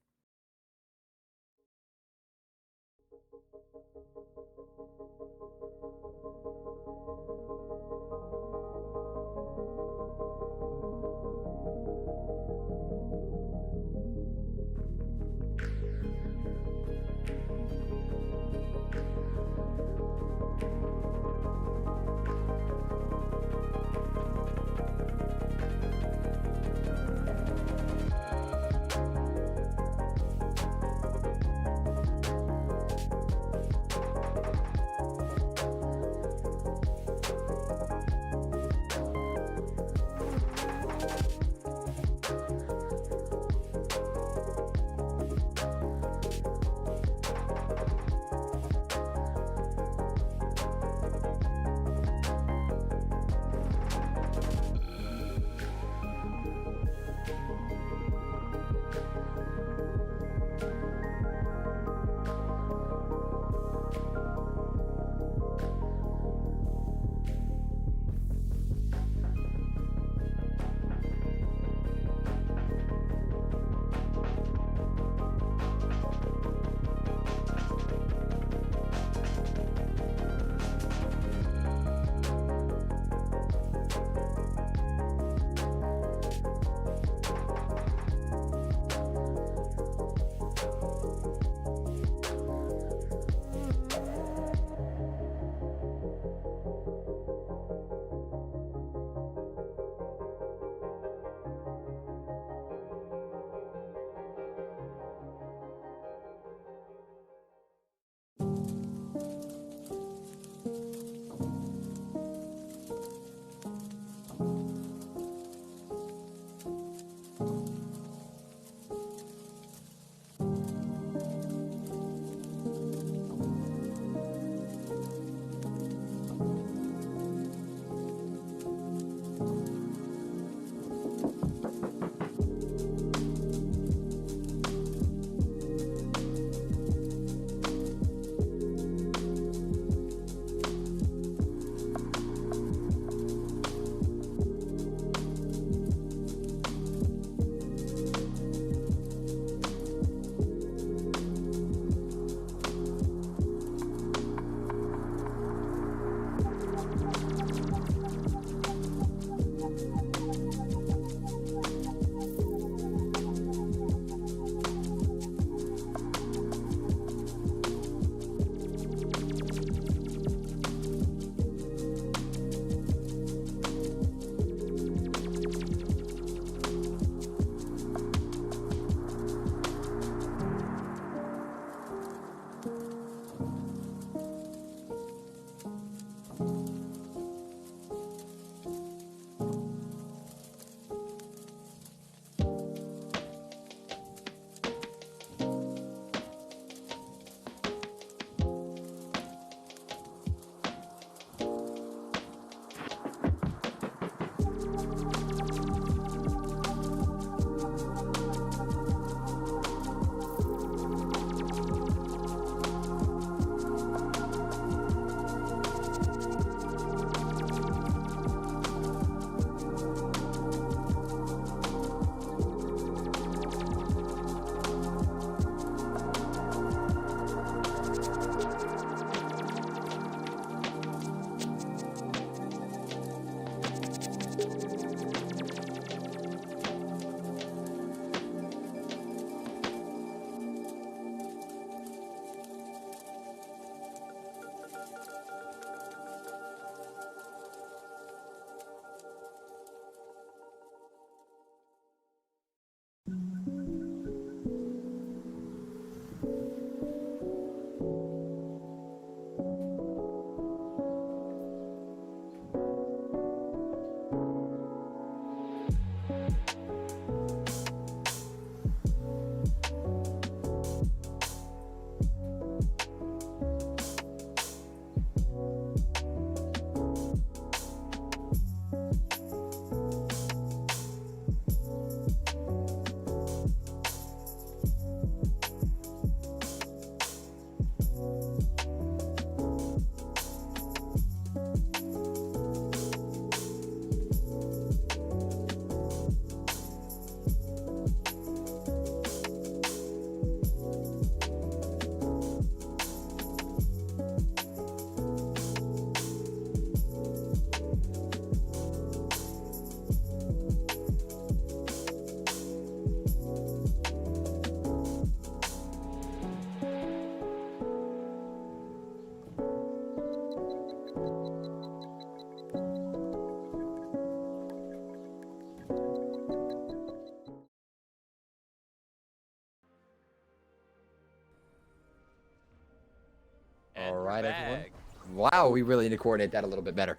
All we're right, everyone. back. Wow, we really need to coordinate that a little bit better.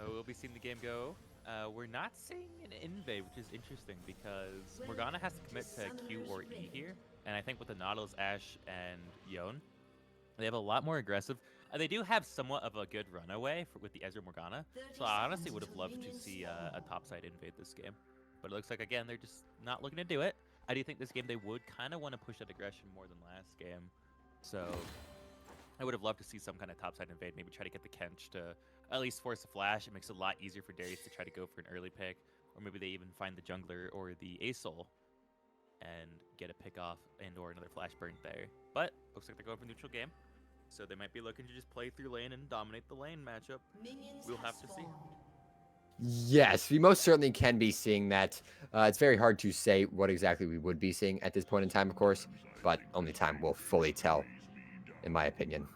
We'll be seeing the game go. We're not seeing an invade, which is interesting because Morgana has to commit to Q or E here, and I think with the Nautilus, Ashe, and Yone, they have a lot more aggressive. They do have somewhat of a good runaway with the Ezreal Morgana, so I honestly would have loved to see a topside invade this game. But it looks like, again, they're just not looking to do it. I do think this game they would kind of want to push that aggression more than last game. So I would have loved to see some kind of topside invade, maybe try to get the Kench to at least force a flash. It makes it a lot easier for Darius to try to go for an early pick, or maybe they even find the jungler or the Asol and get a pick off and or another flash burn there. But looks like they're going for neutral game. So they might be looking to just play through lane and dominate the lane matchup. We'll have to see. Yes, we most certainly can be seeing that. It's very hard to say what exactly we would be seeing at this point in time, of course, but only time will fully tell, in my opinion.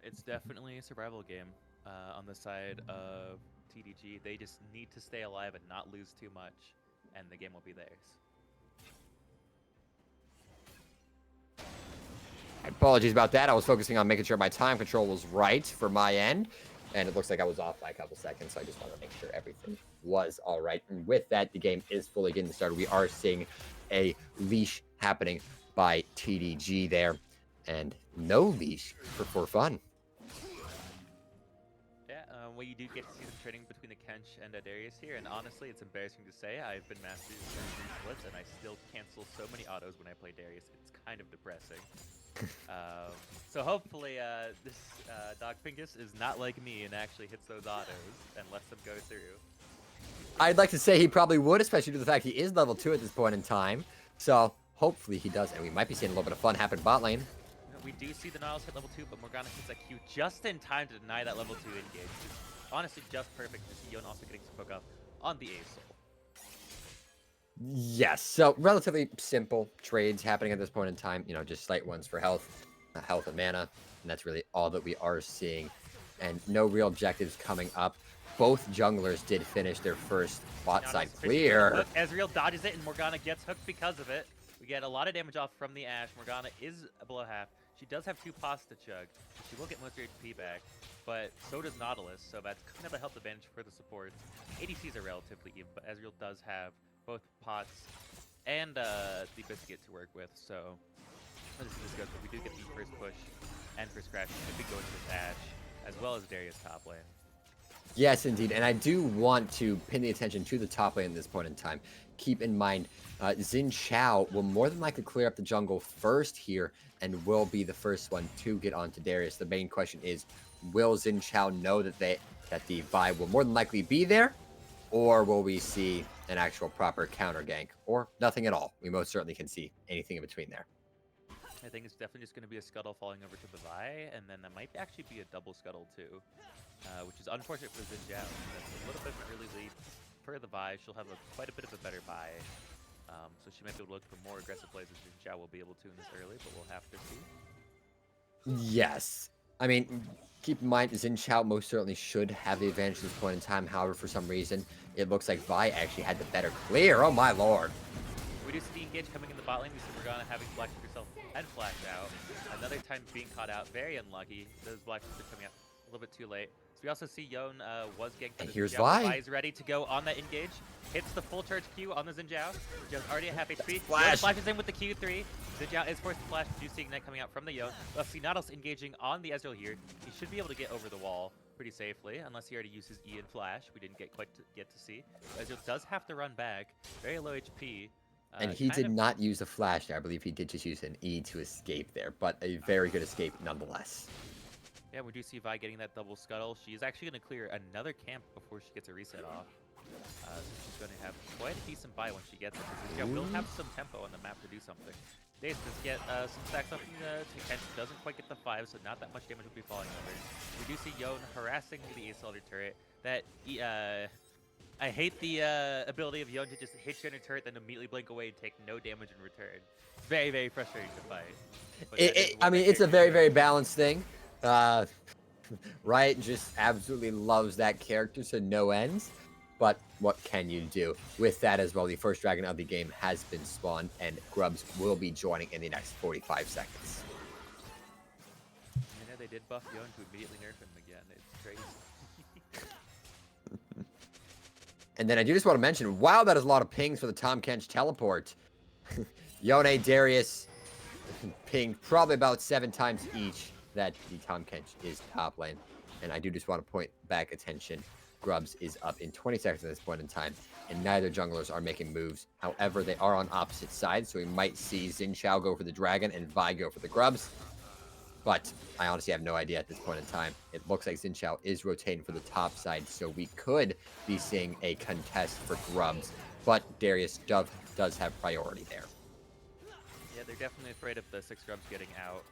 It's definitely a survival game on the side of TDG. They just need to stay alive and not lose too much, and the game will be theirs. Apologies about that. I was focusing on making sure my time control was right for my end, and it looks like I was off by a couple seconds, so I just want to make sure everything was all right. And with that, the game is fully getting started. We are seeing a leash happening by TDG there, and no leash for 4Fun. Yeah, well, you do get to see them trading between the Kench and Darius here, and honestly, it's embarrassing to say I've been mastering splits, and I still cancel so many autos when I play Darius. It's kind of depressing. So hopefully this Dogfingus is not like me and actually hits those autos and lets them go through. I'd like to say he probably would, especially due to the fact he is level 2 at this point in time. So hopefully he does, and we might be seeing a little bit of fun happen bot lane. We do see the Nautilus hit level 2, but Morgana hits that Q just in time to deny that level 2 engage. It's honestly just perfect to see Yone also getting some poke off on the Asol. Yes, so relatively simple trades happening at this point in time. You know, just slight ones for health and mana, and that's really all that we are seeing. And no real objectives coming up. Both junglers did finish their first bot side clear. Ezreal dodges it, and Morgana gets hooked because of it. We get a lot of damage off from the Ashe. Morgana is below half. She does have 2 pots to chug. She will get most of her HP back, but so does Nautilus, so that's kind of a health advantage for the supports. ADCs are relatively even, but Ezreal does have both pots and the biscuit to work with, so let's see this goes. But we do get the first push and first crash. Should be going to this Ashe, as well as Darius top lane. Yes, indeed, and I do want to pin the attention to the top lane at this point in time. Keep in mind, Xin Chao will more than likely clear up the jungle first here and will be the first one to get onto Darius. The main question is, will Xin Chao know that the Vi will more than likely be there, or will we see an actual proper counter gank, or nothing at all? We most certainly can see anything in between there. I think it's definitely just going to be a scuttle falling over to the Vi, and then that might actually be a double scuttle too, which is unfortunate for Xin Chao. That's a little bit of an early lead for the Vi. She'll have quite a bit of a better buy, so she might be able to look for more aggressive plays as Xin Chao will be able to in this early, but we'll have to see. Yes. I mean, keep in mind, Xin Chao most certainly should have the advantage at this point in time. However, for some reason, it looks like Vi actually had the better clear. Oh my lord. We do see the engage coming in the bot lane. We see Morgana having flashed herself and flashed out. Another time being caught out. Very unlucky. Those flashes are coming out a little bit too late. So we also see Yone was getting... And here's Vi. Vi is ready to go on that engage. Hits the full charge Q on the Xin Chao. Just already at half HP. Flash. Flashes in with the Q3. Xin Chao is forced to flash. We do see Ignite coming out from the Yone. We'll see Nautilus engaging on the Ezreal here. He should be able to get over the wall pretty safely, unless he already used his E and flash. We didn't get quite to get to see. Ezreal does have to run back. Very low HP. And he did not use a flash there. I believe he did just use an E to escape there, but a very good escape nonetheless. Yeah, we do see Vi getting that double scuttle. She's actually going to clear another camp before she gets a reset off. So she's going to have quite a decent buy when she gets it. She will have some tempo on the map to do something. Dace does get some stacks up to Kench. Doesn't quite get the 5, so not that much damage will be falling over. We do see Yone harassing the Assaulter turret. That I hate the ability of Yone to just hit you on a turret, then immediately blink away and take no damage in return. It's very, very frustrating to fight. I mean, it's a very, very balanced thing. Riot just absolutely loves that character to no ends. But what can you do? With that as well, the first dragon of the game has been spawned, and Grubs will be joining in the next 45 seconds. They did buff Yon to immediately nerf him again. It's crazy. And then I do just want to mention, wow, that is a lot of pings for the Tahm Kench teleport. Yone, Darius, pinged probably about 7 times each that the Tahm Kench is top lane. And I do just want to point back attention. Grubs is up in 20 seconds at this point in time, and neither junglers are making moves. However, they are on opposite sides, so we might see Xin Zhao go for the dragon and Vi go for the Grubs. But I honestly have no idea at this point in time. It looks like Xin Zhao is rotating for the top side, so we could be seeing a contest for Grubs. But Darius does have priority there. Yeah, they're definitely afraid of the 6 Grubs getting out.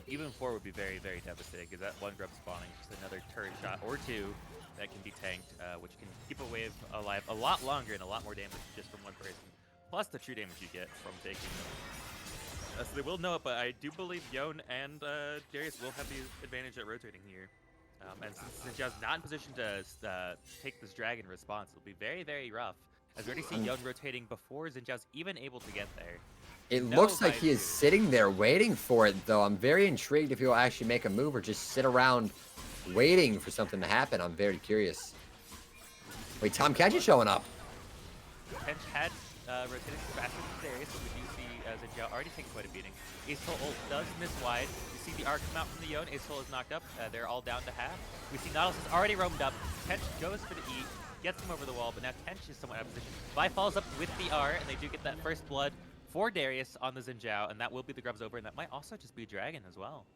Even 4 would be very, very devastating, because that 1 Grub spawning is just another turret shot or 2 that can be tanked, which can keep a wave alive a lot longer and a lot more damage just from 1 person. Plus the true damage you get from taking them. So they will know it, but I do believe Yon and Darius will have the advantage at rotating here. And since Zhao not in position to take this dragon response, it'll be very, very rough. As we already see Yon rotating before Xin Zhao's even able to get there. It looks like he is sitting there waiting for it, though. I'm very intrigued if he'll actually make a move or just sit around waiting for something to happen. I'm very curious. Wait, Tahm Kench is showing up. Kench had rotated faster than Darius, but we do see Xin Zhao already taking quite a beating. Aceol ult does miss wide. You see the R come out from the Yon. Aceol is knocked up. They're all down to half. We see Nautilus is already roamed up. Kench goes for the E, gets him over the wall, but now Kench is somewhat out of position. Vi follows up with the R, and they do get that first blood for Darius on the Xin Zhao, and that will be the Grubs over, and that might also just be a dragon as well.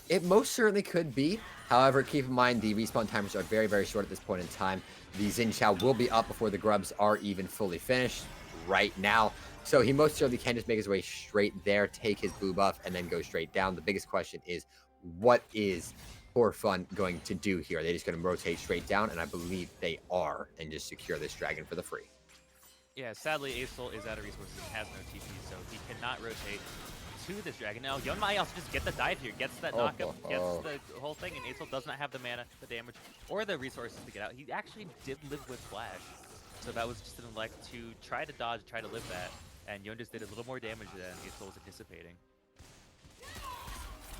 It most certainly could be. However, keep in mind the respawn timers are very, very short at this point in time. The Xin Zhao will be up before the Grubs are even fully finished right now. So he most certainly can just make his way straight there, take his blue buff, and then go straight down. The biggest question is, what is 4Fun going to do here? Are they just going to rotate straight down? And I believe they are, and just secure this dragon for the free. Yeah, sadly, Aceol is out of resources and has no TP, so he cannot rotate to this dragon. Now, Yon might also just get the dive here, gets that knockup, gets the whole thing, and Aceol does not have the mana, the damage, or the resources to get out. He actually did live with Flash, so that was just an elect to try to dodge, try to live that, and Yon just did a little more damage than Aceol was anticipating.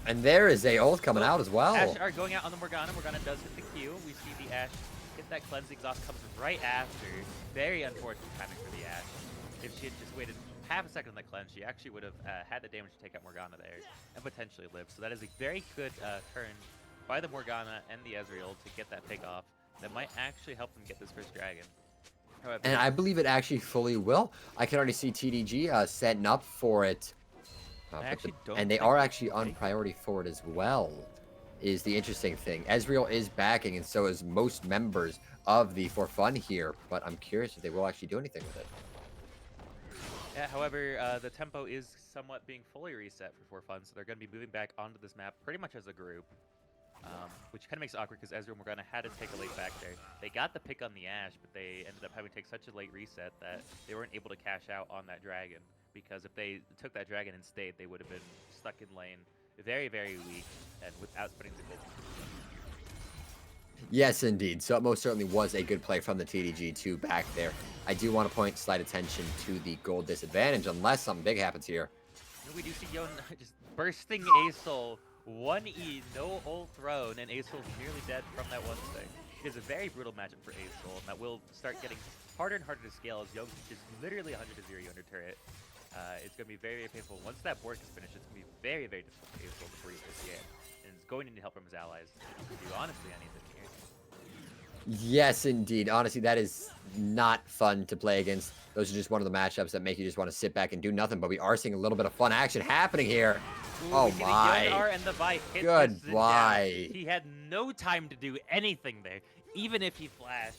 And there is a ult coming out as well. Ashe are going out on the Morgana. Morgana does hit the Q. We see the Ashe hit that cleanse. Exhaust comes right after. Very unfortunate timing for the Ashe. If she had just waited half a second on the cleanse, she actually would have had the damage to take out Morgana there and potentially live. So that is a very good turn by the Morgana and the Ezreal to get that pick off. That might actually help them get this first dragon. However, and I believe it actually fully will. I can already see TDG setting up for it. And they are actually on priority for it as well, is the interesting thing. Ezreal is backing, and so is most members of the 4Fun here, but I'm curious if they will actually do anything with it. Yeah, however, the tempo is somewhat being fully reset for 4Fun, so they're going to be moving back onto this map pretty much as a group, which kind of makes it awkward because Ezreal and Morgana had to take a late back there. They got the pick on the Ashe, but they ended up having to take such a late reset that they weren't able to cash out on that dragon. Because if they took that dragon and stayed, they would have been stuck in lane very, very weak and without spreading the gold. Yes, indeed. So it most certainly was a good play from the TDG to back there. I do want to point slight attention to the gold disadvantage, unless something big happens here. We do see Yon just bursting Aceol, 1E, no ult thrown, and Aceol's nearly dead from that one stick. It is a very brutal matchup for Aceol, and that will start getting harder and harder to scale as Yon is literally 100 to 0 under turret. It's going to be very, very painful. Once that bork is finished, it's going to be very, very difficult for Aceol to breathe this game. And it's going to need help from his allies to do honestly anything here. Yes, indeed. Honestly, that is not fun to play against. Those are just one of the matchups that make you just want to sit back and do nothing. But we are seeing a little bit of fun action happening here. Ooh, oh my. And the Vi hit Goodbye. He had no time to do anything there. Even if he flashed,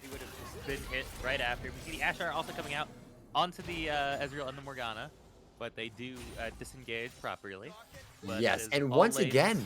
he would have just been hit right after. We see the Ashe also coming out onto the Ezreal and the Morgana, but they do disengage properly. Yes, and once again,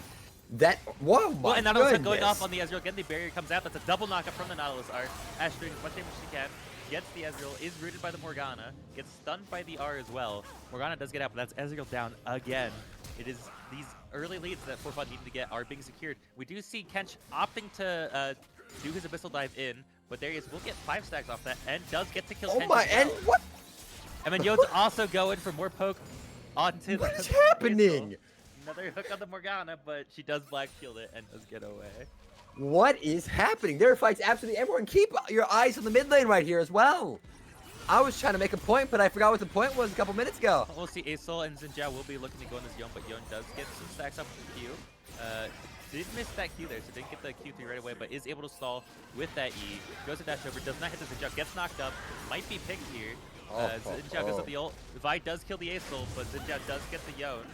that whoa my well, and Nautilus goodness. going off on the Ezreal again. The barrier comes out. That's a double knockup from the Nautilus R. Ashe doing as much damage as she can. Gets the Ezreal, is rooted by the Morgana, gets stunned by the R as well. Morgana does get out, but that's Ezreal down again. It is these early leads that 4Fun needed to get are being secured. We do see Kench opting to do his Abyssal Dive in, but Darius will get 5 stacks off that and does get to kill Oh 10 my, as and well. what? And then Yode's also going for more poke onto What the is happening? Another hook on the Morgana, but she does black shield it and does get away. What is happening? There are fights absolutely everyone. Keep your eyes on the mid lane right here as well. I was trying to make a point, but I forgot what the point was a couple minutes ago. We'll see Asol and Xin Zhao will be looking to go in this Yone, but Yone does get some stacks up with the Q. Did miss that Q there, so didn't get the Q3 right away, but is able to stall with that E. Goes to dash over, does not hit the Xin Zhao, gets knocked up, might be picked here. Xin Zhao goes up the ult. Vi does kill the Asol, but Xin Zhao does get the Yone.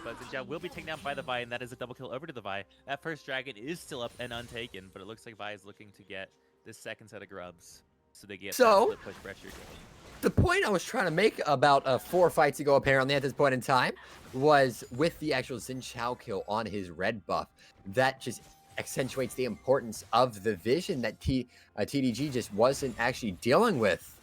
But Xin Zhao will be taken down by the Vi, and that is a double kill over to the Vi. That first dragon is still up and untaken, but it looks like Vi is looking to get this second set of grubs, so they get that split push pressure going. The point I was trying to make about 4 fights ago, apparently, at this point in time, was with the actual Xin Zhao kill on his red buff. That just accentuates the importance of the vision that TDG just wasn't actually dealing with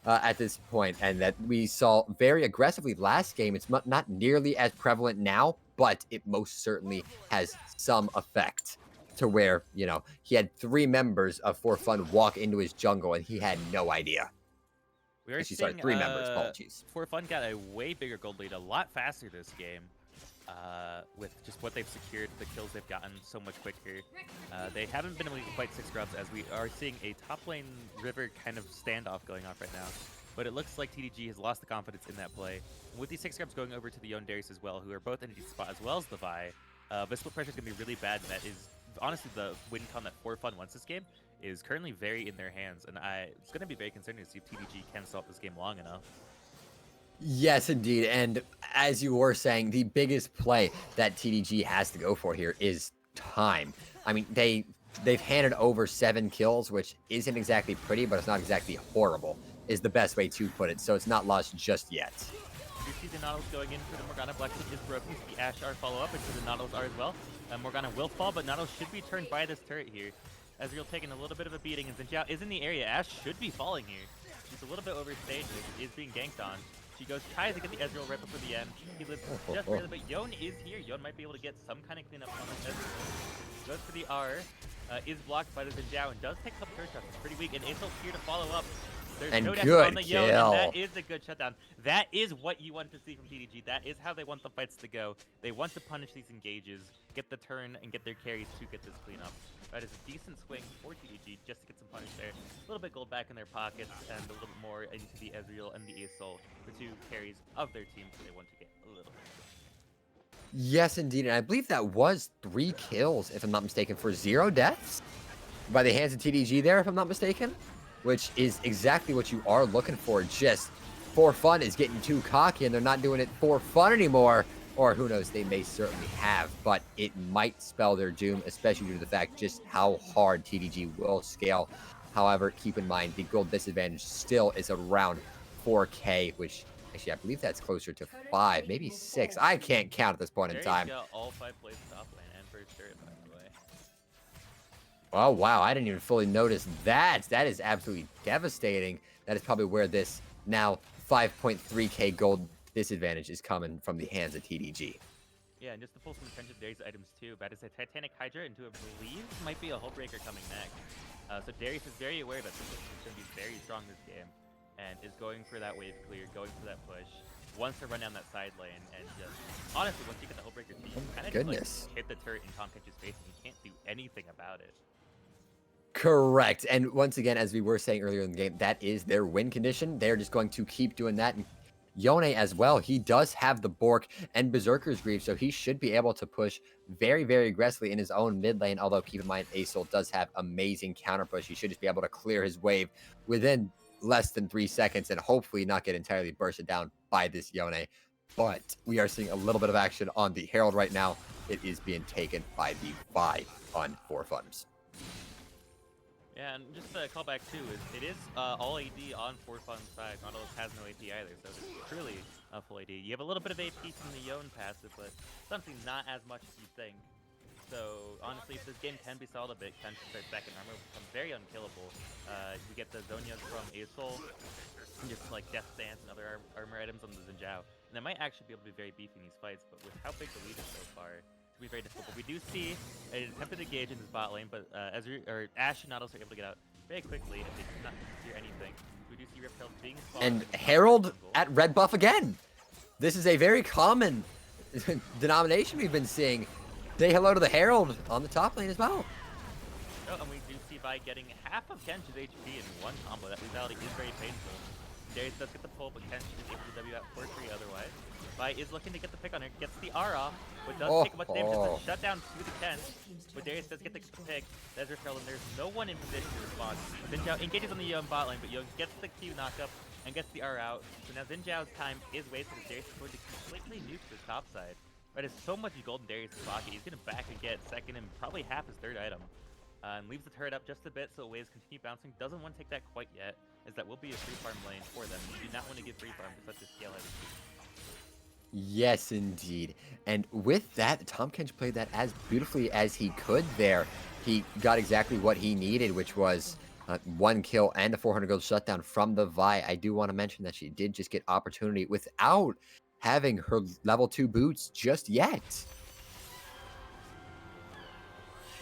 at this point, and that we saw very aggressively last game. It's not nearly as prevalent now, but it most certainly has some effect to where, you know, he had 3 members of 4Fun walk into his jungle, and he had no idea. We are Actually, sorry, seeing 3 members, apologies. 4Fun got a way bigger gold lead a lot faster this game. With just what they've secured, the kills they've gotten so much quicker. They haven't been able to fight 6 grubs, as we are seeing a top lane river kind of standoff going off right now. But it looks like TDG has lost the confidence in that play. And with these 6 grubs going over to the Yone Darius as well, who are both in a decent spot, as well as the Vi, Visceral Pressure is going to be really bad, and that is honestly the win con that 4Fun wants this game is currently very in their hands, and it's going to be very concerning to see if TDG can stop this game long enough. Yes, indeed. And as you were saying, the biggest play that TDG has to go for here is time. I mean, they've handed over 7 kills, which isn't exactly pretty, but it's not exactly horrible, is the best way to put it. So it's not lost just yet. You see the Nautilus going in for the Morgana. Black is broken. The Ashe R follow up, and so the Nautilus are as well. Morgana will fall, but Nautilus should be turned by this turret here. Ezreal taking a little bit of a beating, and Xin Zhao is in the area. Ashe should be falling here. She's a little bit overstaged, is being ganked on. She tries to get the Ezreal right before the end. He lives just barely, but Yone is here. Yone might be able to get some kind of cleanup on this Ezreal. Goes for the R, is blocked by the Xin Zhao, and does take a couple turret shots. It's pretty weak, and Acel's here to follow up. There's and no dash good on the Yone, kill. and that is a good shutdown. That is what you want to see from TDG. That is how they want the fights to go. They want to punish these engages, get the turn, and get their carries to get this cleanup. That is a decent swing for TDG just to get some punish there. A little bit gold back in their pockets, and a little bit more into the Ezreal and the Asol, the 2 carries of their team, so they want to get a little bit. Yes, indeed. And I believe that was 3 kills, if I'm not mistaken, for 0 deaths by the hands of TDG there, if I'm not mistaken. Which is exactly what you are looking for. Just 4Fun is getting too cocky, and they're not doing it for fun anymore. Or who knows, they may certainly have, but it might spell their doom, especially due to the fact just how hard TDG will scale. However, keep in mind, the gold disadvantage still is around 4K, which actually I believe that's closer to 5, maybe 6. I can't count at this point in time. Got all 5 plays top lane and first turret, by the way. Oh, wow, I didn't even fully notice that. That is absolutely devastating. That is probably where this now 5.3K gold disadvantage is coming from the hands of TDG. Yeah, and just to pull some attention to Darius' items too. That is a Titanic Hydra into I believe might be a Hullbreaker coming next. So Darius is very aware that this is going to be very strong this game, and is going for that wave clear, going for that push. Wants to run down that side lane, and just honestly, once you get the Hullbreaker, you kind of just like, hit the turret in Tahm Kench's face, and you can't do anything about it. Correct. And once again, as we were saying earlier in the game, that is their win condition. They're just going to keep doing that. And Yone as well, he does have the Bork and Berserker's Greaves, so he should be able to push very, very aggressively in his own mid lane, although keep in mind, Asol does have amazing counter push. He should just be able to clear his wave within less than 3 seconds and hopefully not get entirely bursted down by this Yone. But we are seeing a little bit of action on the Herald right now. It is being taken by the Vi on 4Funners. Yeah, and just a callback too, it is all AD on 4Fun's side. Nautilus has no AP either, so it's truly a full AD. You have a little bit of AP from the Yone passive, but something not as much as you think. So honestly, if this game can be solved a bit, can start second armor will become very unkillable. We get the Zhonya's from Asol, just like Death Stance and other armor items on the Xin Zhao. And they might actually be able to be very beefy in these fights, but with how big the lead is so far, be very difficult. But we do see an attempted engage in this bot lane, but Ashe and Nautilus are able to get out. very quickly, and they do not hear anything. We do see Reptiles being spawned. And Herald at red buff again. This is a very common denomination we've been seeing. Say hello to the Herald on the top lane as well. Oh, and we do see Vi getting half of Kench's HP in one combo. That lethality is very painful. Darius does get the pull, but Kench is able to W out 4-3 otherwise. Vi is looking to get the pick on her, gets the R off, but doesn't take much damage. It's a shutdown to the Kench, but Darius does get the pick. There's Rafael, and there's no one in position to respond. Xin Zhao engages on the bot lane, but Young gets the Q knockup and gets the R out. So now Xin Zhao's time is wasted as Darius is going to completely nuke the top side. Right, there's so much gold in Darius' pocket. He's going to back and get second and probably half his third item. And leaves the turret up just a bit so waves continue bouncing. Doesn't want to take that quite yet, as that will be a free farm lane for them. You do not want to give free farm to such a scale heavy team. Yes, indeed. And with that, Tahm Kench played that as beautifully as he could there. He got exactly what he needed, which was 1 kill and a 400 gold shutdown from the Vi. I do want to mention that she did just get opportunity without having her level 2 boots just yet.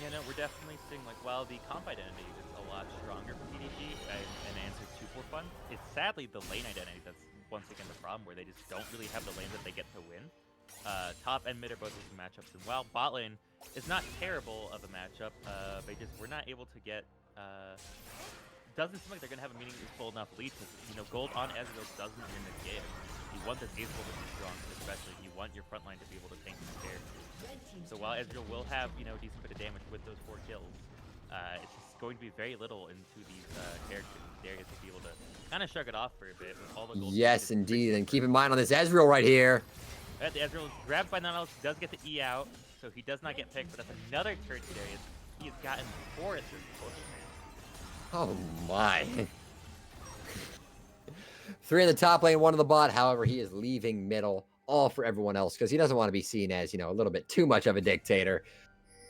Yeah, no, we're definitely seeing, like, while the comp identity is a lot stronger for PDG in answer to 4Fun, it's sadly the lane identity that's once again the problem, where they just don't really have the lane that they get to win. Top and mid are both losing matchups, and while bot lane is not terrible of a matchup, we're not able to get, doesn't seem like they're going to have a meaningful enough lead, because, you know, gold on Ezreal doesn't win the game. You want this Ace to be strong, especially. You want your front line to be able to tank and stare. So while Ezreal will have, you know, a decent bit of damage with those 4 kills, it's just going to be very little into these characters. Darius to be able to kind of shrug it off for a bit with all the gold. Yes, indeed. And keep in mind on this Ezreal right here. The Ezreal is grabbed by Nautilus, does get the E out, so he does not get picked, but that's another turret to Darius. He has gotten 4 at this point. Oh my. 3 in the top lane, 1 in the bot. However, he is leaving middle, all for everyone else, because he doesn't want to be seen as, you know, a little bit too much of a dictator.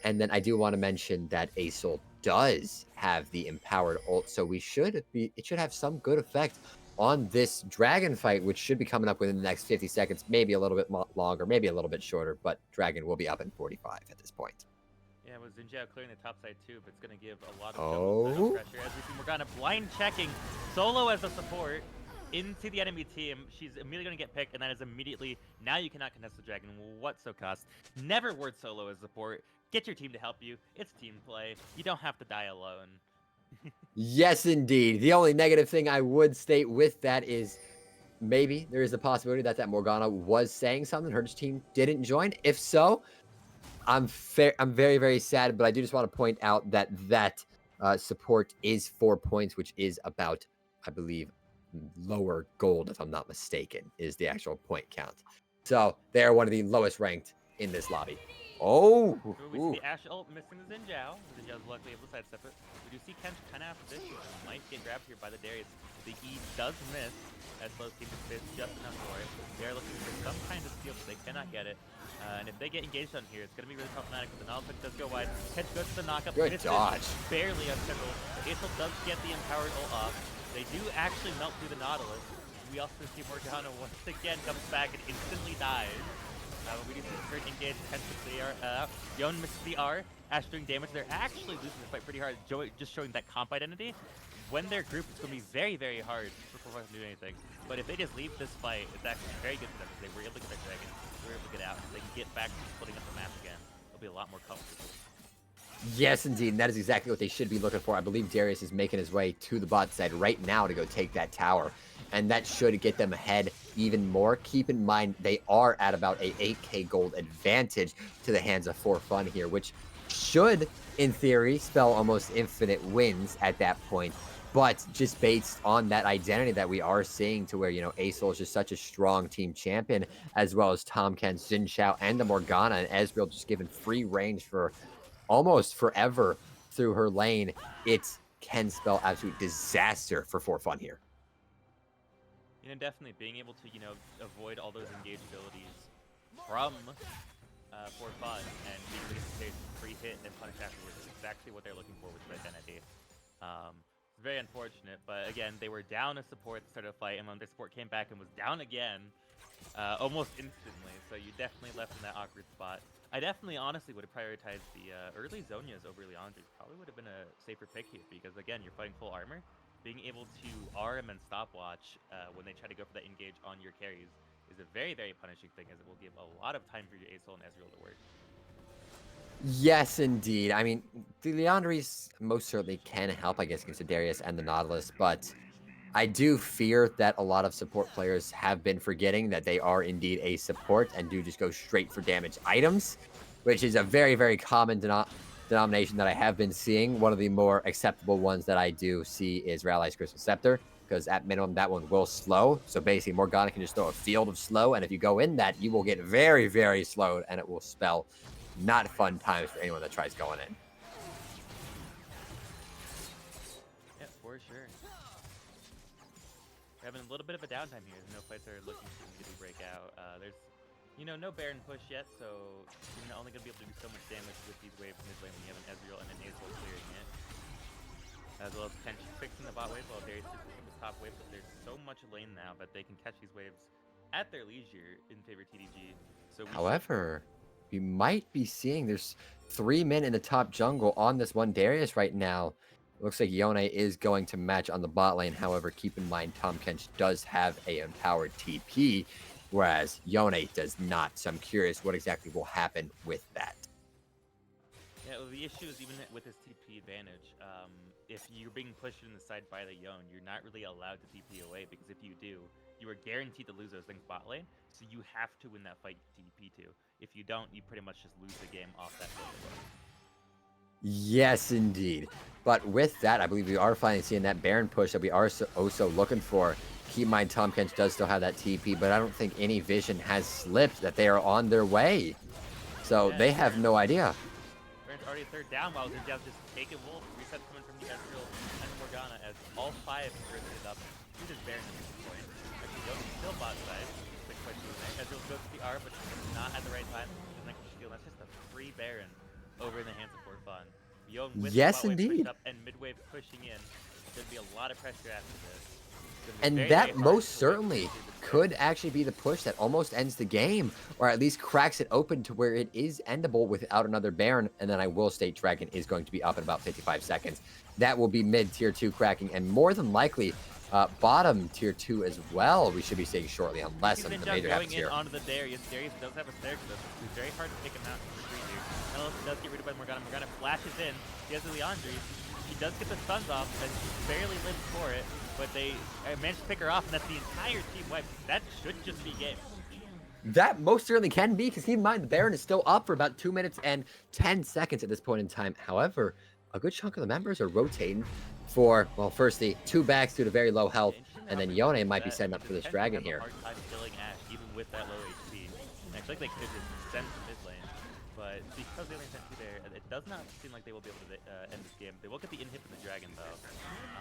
And then I do want to mention that Aesol does have the empowered ult, so it should have some good effect on this dragon fight, which should be coming up within the next 50 seconds, maybe a little bit longer, maybe a little bit shorter, but dragon will be up in 45 at this point. Yeah, with Xin Zhao clearing the top side too, but it's going to give a lot of pressure. As we see Morgana blind checking solo as a support into the enemy team. She's immediately going to get picked, and that is immediately, now you cannot contest the dragon. What so cost? Never word solo as support. Get your team to help you. It's team play. You don't have to die alone. Yes, indeed. The only negative thing I would state with that is maybe there is a possibility that Morgana was saying something. Her team didn't join. If so, I'm very, very sad, but I do just want to point out that support is 4 points, which is about, I believe, lower gold, if I'm not mistaken, is the actual point count. So they're one of the lowest ranked in this lobby. Oh! We see the Ashe ult missing the Xin Zhao. Xin Zhao's luckily able to sidestep it. We do see Kench kind of after this. Might get grabbed here by the Darius. The E does miss, as Slow seems to miss just enough for it. They are looking for some kind of steal, but they cannot get it. And if they get engaged on here, it's going to be really problematic. But the Nautilus does go wide. Kench goes to the knockup. Good dodge. Barely a single. Aesol does get the empowered ult off. They do actually melt through the Nautilus. We also see Morgana once again comes back and instantly dies. We do see the turret engage, Kench the R. Yon misses the R. Ashe doing damage. They're actually losing this fight pretty hard. Just showing that comp identity. When they're grouped, it's going to be very, very hard for 4Funners to do anything. But if they just leave this fight, it's actually very good for them. Because they were able to get their dragon. They were able to get out. If they can get back to splitting up the map again, it'll be a lot more comfortable. Yes, indeed. And that is exactly what they should be looking for. I believe Darius is making his way to the bot side right now to go take that tower. And that should get them ahead even more. Keep in mind, they are at about a 8k gold advantage to the hands of 4Fun here, which should, in theory, spell almost infinite wins at that point. But just based on that identity that we are seeing to where, you know, Aesol is just such a strong team champion, as well as Tahm Kench, Xin Zhao, and the Morgana, and Ezreal just given free range for almost forever through her lane, it can spell absolute disaster for 4Fun here. You know, definitely being able to, you know, avoid all those engage abilities from 4Fun and being able to get free hit and punish afterwards is exactly what they're looking for with their identity. It's very unfortunate, but again, they were down a support at the start of the fight, and when their support came back and was down again, almost instantly. So you definitely left in that awkward spot. I definitely, honestly, would have prioritized the early Zonias over Leandres. Probably would have been a safer pick here because, again, you're fighting full armor. Being able to RM and stopwatch when they try to go for that engage on your carries is a very, very punishing thing, as it will give a lot of time for your Acel and Ezreal to work. Yes, indeed. I mean, the Leandries most certainly can help, I guess, against the Darius and the Nautilus, but I do fear that a lot of support players have been forgetting that they are indeed a support and do just go straight for damage items, which is a very, very common denomination that I have been seeing. One of the more acceptable ones that I do see is Rally's Crystal Scepter, because at minimum that one will slow. So basically Morgana can just throw a field of slow, and if you go in that, you will get very, very slowed, and it will spell not fun times for anyone that tries going in. Yeah, for sure. We're having a little bit of a downtime here. No fights are looking to immediately break out. There's, no Baron push yet, so you're only going to be able to do so much damage with these waves mid lane when you have an Ezreal and an Acel clearing it. As well as Kench fixing the bot wave while Darius is fixing the top wave, but there's so much lane now that they can catch these waves at their leisure in favor of TDG. So However, we might be seeing there's 3 men in the top jungle on this one Darius right now. It looks like Yone is going to match on the bot lane. However, keep in mind Tahm Kench does have a empowered TP, whereas Yone does not. So I'm curious what exactly will happen with that. Yeah, well, the issue is even with his TP advantage, if you're being pushed in the side by the Yone, you're not really allowed to TP away, because if you do, you are guaranteed to lose those things bot lane, so you have to win that fight TP to. If you don't, you pretty much just lose the game off that field. Yes, indeed. But with that, I believe we are finally seeing that Baron push that we are also looking for. Keep in mind, Tahm Kench does still have that TP, but I don't think any vision has slipped that they are on their way. So Yeah, they have no idea. Baron's already third down while Zinjao just taking Wolf. Reset coming from the Ezreal and Morgana as all 5 are lifted up. Who's his Baron at this point? Actually, Yogi's still bot side. Quick question there. Ezreal goes to the R, but not at the right time. Doesn't actually steal. That's just a free Baron over in the hands of 4Fun. Yone with Yes, the bot wave indeed. pushed up and mid wave pushing in. There's going to be a lot of pressure after this. And Very, that very most certainly could actually be the push that almost ends the game, or at least cracks it open to where it is endable without another Baron. And then I will state Dragon is going to be up in about 55 seconds. That will be mid tier 2 cracking, and more than likely bottom tier 2 as well. We should be seeing shortly, unless something major happens here. Onto the Darius. Darius does have a Snare Clip. It's very hard to take him out for free here. Ellis does get rid of by Morgana. Morgana flashes in. He has the Leandres. She does get the stuns off, and she barely lives for it. But they managed to pick her off, and that's the entire team wipe. That should just be game. That most certainly can be, because keep in mind, the Baron is still up for about 2 minutes and 10 seconds at this point in time. However, a good chunk of the members are rotating for, well, firstly, 2 backs due to very low health, and then Yone might be setting up for this Dragon here. Hard time killing Ashe, even with that low HP. And I feel like they could just send to mid lane, but because they only sent 2 there, it does not seem like they will be able to end this game. They will get the in-hit from the Dragon, though.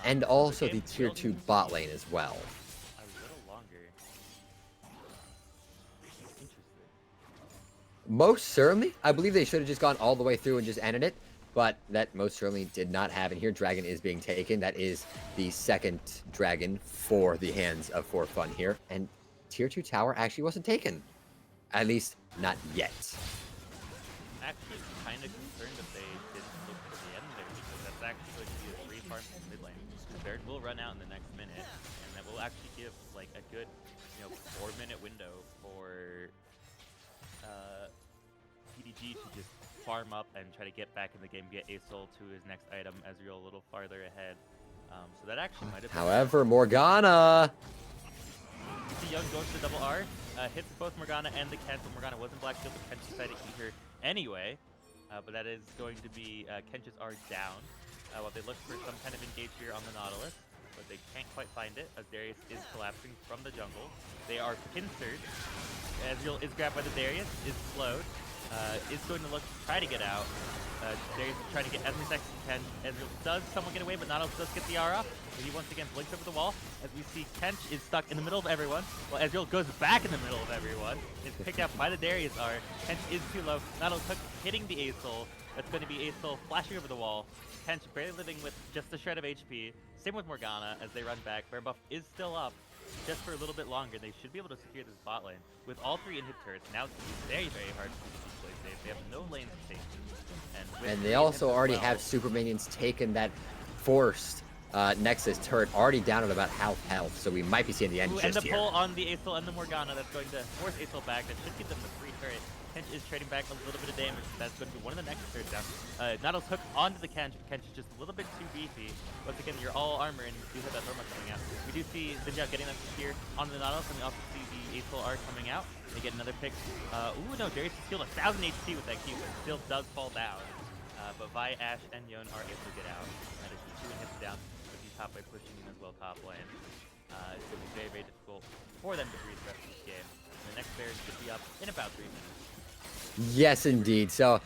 And also the tier 2 bot lane as well. A little longer. Interesting. Most certainly, I believe they should have just gone all the way through and just ended it, but that most certainly did not happen here. Dragon is being taken. That is the second Dragon for the hands of 4Fun here, and tier 2 tower actually wasn't taken. At least, not yet. I'm actually kind of concerned that they didn't look for the end there, because that's actually going to be a free farm from mid lane. The Baron will run out in the next minute, and that will actually give like a good, 4-minute window for TDG to just farm up and try to get back in the game, get Acel to his next item, Ezreal a little farther ahead. So that actually might have been... However, Morgana... You see Young goes to the double R, hits both Morgana and the Kench, but Morgana wasn't black shield, but Kench decided to eat her anyway. But that is going to be Kench's R down, while they look for some kind of engage here on the Nautilus. But they can't quite find it, as Darius is collapsing from the jungle. They are pincered. Ezreal is grabbed by the Darius, is slowed, is going to look to try to get out. Darius is trying to get as many seconds as he can. Ezreal does somewhat get away, but Nautilus does get the R off. But he once again blinks over the wall, as we see Kench is stuck in the middle of everyone, while Ezreal goes back in the middle of everyone. Is picked out by the Darius R. Kench is too low. Nautilus hitting the Acel. That's going to be Acel flashing over the wall. Kench barely living with just a shred of HP. Same with Morgana as they run back. Baron buff is still up. just for a little bit longer, they should be able to secure this bot lane. With all three inhib turrets, now it's going to be very, very hard for them to play safe. They have no lanes to take to. And with And they three inhibs also as already have well, super minions taken that forced Nexus turret already down at about half health, so we might be seeing the end ooh, and just the here. pull on the Aesol and the Morgana that's going to force Aesol back. That should give them the free turret. Kench is trading back a little bit of damage. That's going to be one of the next turrets down. Nautilus hook onto the Kench. Kench is just a little bit too beefy. Once again, you're all armor, and you do have that Thermal coming out. We do see Zinjao getting that secure onto the Nautilus, and we also see the Aesol R coming out. They get another pick. Ooh, no, Darius is healed 1,000 HP with that Q, but still does fall down. But Vi, Ashe, and Yon are able to get out. That is the 2 inhibs down, with the top by pushing in as well top lane. It's going to be very, very difficult for them to breathe the rest of this game. And the next Baron should be up in about 3 minutes. Yes, indeed. So,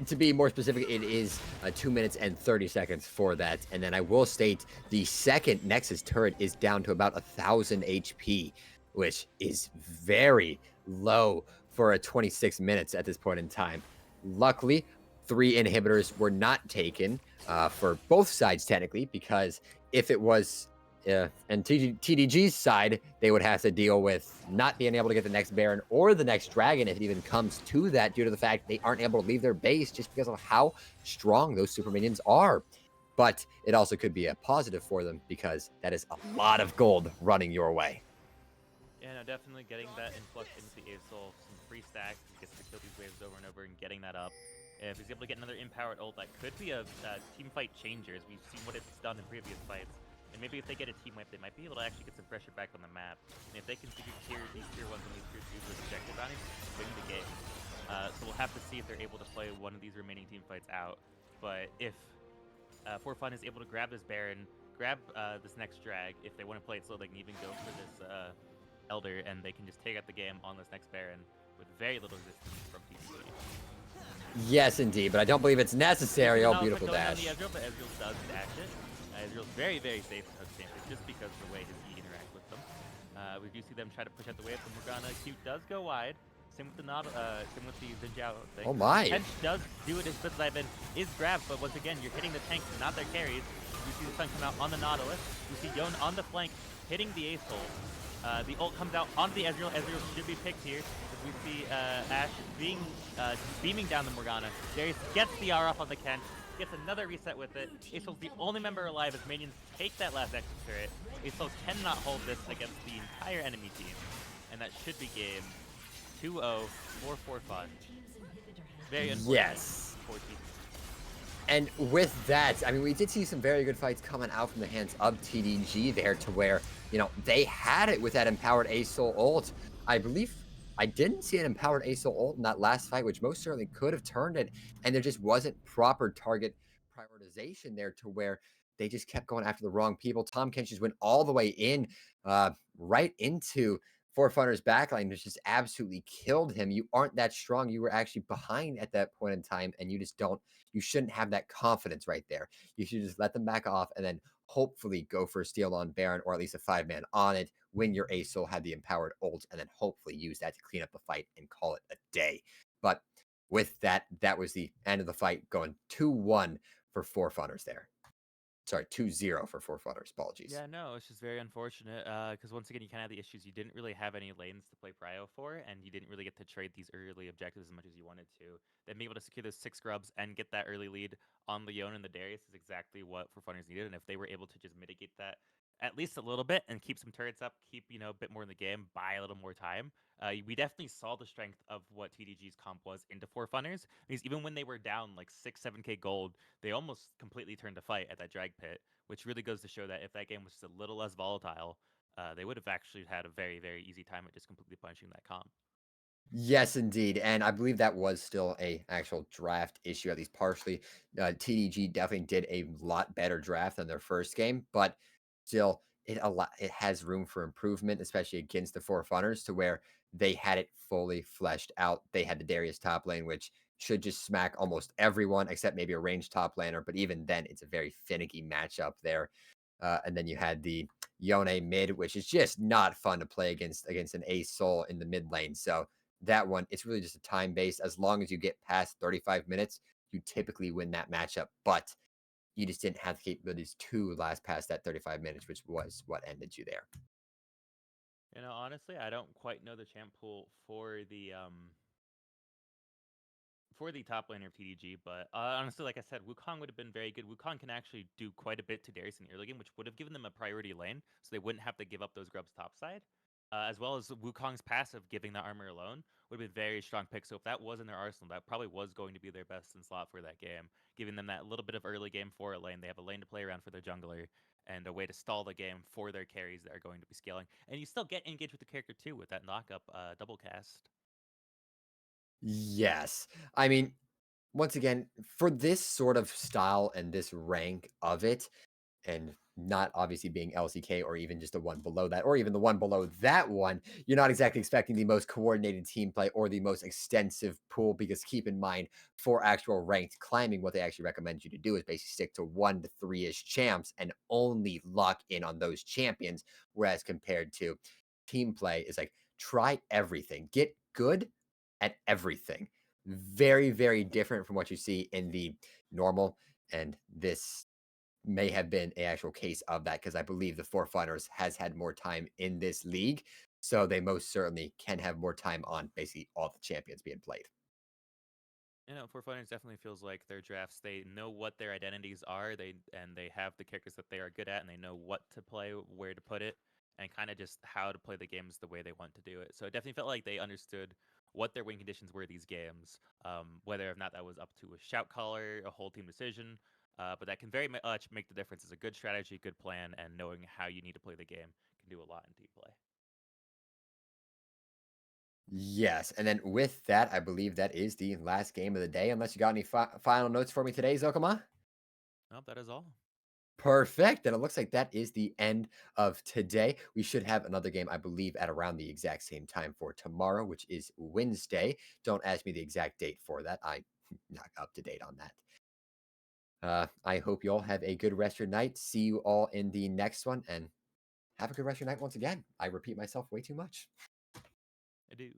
to be more specific, it is 2 minutes and 30 seconds for that. And then I will state the second Nexus turret is down to about 1,000 HP, which is very low for a 26 minutes at this point in time. Luckily, 3 inhibitors were not taken for both sides, technically, because if it was and TDG's side, they would have to deal with not being able to get the next Baron or the next Dragon if it even comes to that, due to the fact they aren't able to leave their base just because of how strong those super minions are. But it also could be a positive for them because that is a lot of gold running your way. Yeah, no, definitely getting that influx into the Aesol, some free stacks, he gets to kill these waves over and over and getting that up. If he's able to get another empowered ult, that could be a team fight changer, as we've seen what it's done in previous fights. And maybe if they get a team wipe, they might be able to actually get some pressure back on the map. And if they can secure these tier 1s and these tier 2s with objective bounties, win the game. So we'll have to see if they're able to play one of these remaining team fights out. But if 4Fun is able to grab this Baron, grab this next drag, if they want to play it slow, they can even go for this Elder, and they can just take out the game on this next Baron with very little resistance from TDG. Yes, indeed, but I don't believe it's necessary. Oh, beautiful dash. Ezreal, but Ezreal does dash it. Ezreal's very, very safe in hook stances just because of the way his E interacts with them. We do see them try to push out the wave. The Morgana Q does go wide. Same with the same with the Zinjao thing. Oh my! Kench does do it as good as I've been. Is grabbed, but once again, you're hitting the tanks, not their carries. You see the sun come out on the Nautilus. You see Yon on the flank hitting the Aesol. The ult comes out onto the Ezreal. Ezreal should be picked here. As we see Ashe beaming down the Morgana. Darius gets the R off on the Kench. Gets another reset with it. Aesol's the only member alive as minions take that last extra turret. Aesol cannot hold this against the entire enemy team. And that should be game 2-0 for 4Fun. Very unfortunate. Yes. For TDG. And with that, I mean, we did see some very good fights coming out from the hands of TDG there, to where, you know, they had it with that empowered Aesol ult. I believe I didn't see an empowered Aesol ult in that last fight, which most certainly could have turned it. And there just wasn't proper target prioritization there, to where they just kept going after the wrong people. Tahm Kench just went all the way in, right into 4Funners' backline, which just absolutely killed him. You aren't that strong. You were actually behind at that point in time, and you just don't, you shouldn't have that confidence right there. You should just let them back off and then hopefully go for a steal on Baron, or at least a 5-man on it when your Aesol had the empowered ult, and then hopefully use that to clean up the fight and call it a day. But with that, that was the end of the fight, going 2-1 for 4Funners there. Sorry, 2-0 for 4Funners. Apologies. Yeah, no, it's just very unfortunate because once again, you kind of have the issues. You didn't really have any lanes to play prio for, and you didn't really get to trade these early objectives as much as you wanted to. Then being able to secure those 6 grubs and get that early lead on the Yon and the Darius is exactly what 4Funners needed. And if they were able to just mitigate that at least a little bit and keep some turrets up, keep, you know, a bit more in the game, buy a little more time, we definitely saw the strength of what TDG's comp was into 4Funners. Because even when they were down like 6-7k gold, they almost completely turned the fight at that drag pit, which really goes to show that if that game was just a little less volatile, they would have actually had a very, very easy time at just completely punching that comp. Yes, indeed. And I believe that was still a actual draft issue, at least partially. TDG definitely did a lot better draft than their first game, but still, it has room for improvement, especially against the 4Funners, to where they had it fully fleshed out. They had the Darius top lane, which should just smack almost everyone except maybe a ranged top laner, but even then, it's a very finicky matchup there. And then you had the Yone mid, which is just not fun to play against an Aesol in the mid lane. So that one, it's really just a time based. As long as you get past 35 minutes, you typically win that matchup. But you just didn't have the capabilities to last past that 35 minutes, which was what ended you there. Honestly, I don't quite know the champ pool for the top laner of TDG, but honestly, like I said, Wukong would have been very good. Wukong can actually do quite a bit to Darius in the early game, which would have given them a priority lane, so they wouldn't have to give up those grubs topside. As well as Wukong's passive giving that armor alone would have been very strong pick. So if that was in their arsenal, that probably was going to be their best in slot for that game, giving them that little bit of early game for a lane. They have a lane to play around for their jungler and a way to stall the game for their carries that are going to be scaling. And you still get engaged with the character too with that knock up double cast. Yes. I mean, once again, for this sort of style and this rank of it, and not obviously being LCK or even just the one below that, or even the one below that one, you're not exactly expecting the most coordinated team play or the most extensive pool. Because keep in mind, for actual ranked climbing, what they actually recommend you to do is basically stick to 1 to 3 ish champs and only lock in on those champions. Whereas compared to team play, is like try everything, get good at everything. Very, very different from what you see in the normal. And this may have been a actual case of that because I believe the 4Funners has had more time in this league. So they most certainly can have more time on basically all the champions being played. 4Funners definitely feels like their drafts. They know what their identities are. They have the characters that they are good at, and they know what to play, where to put it, and kind of just how to play the games the way they want to do it. So it definitely felt like they understood what their win conditions were these games, whether or not that was up to a shout caller, a whole team decision. But that can very much make the difference. It's a good strategy, good plan, and knowing how you need to play the game can do a lot in team play. Yes. And then with that, I believe that is the last game of the day. Unless you got any final notes for me today, Zokama? Nope, that is all. Perfect. And it looks like that is the end of today. We should have another game, I believe, at around the exact same time for tomorrow, which is Wednesday. Don't ask me the exact date for that. I'm not up to date on that. I hope you all have a good rest of your night. See you all in the next one, and have a good rest of your night once again. I repeat myself way too much. I do.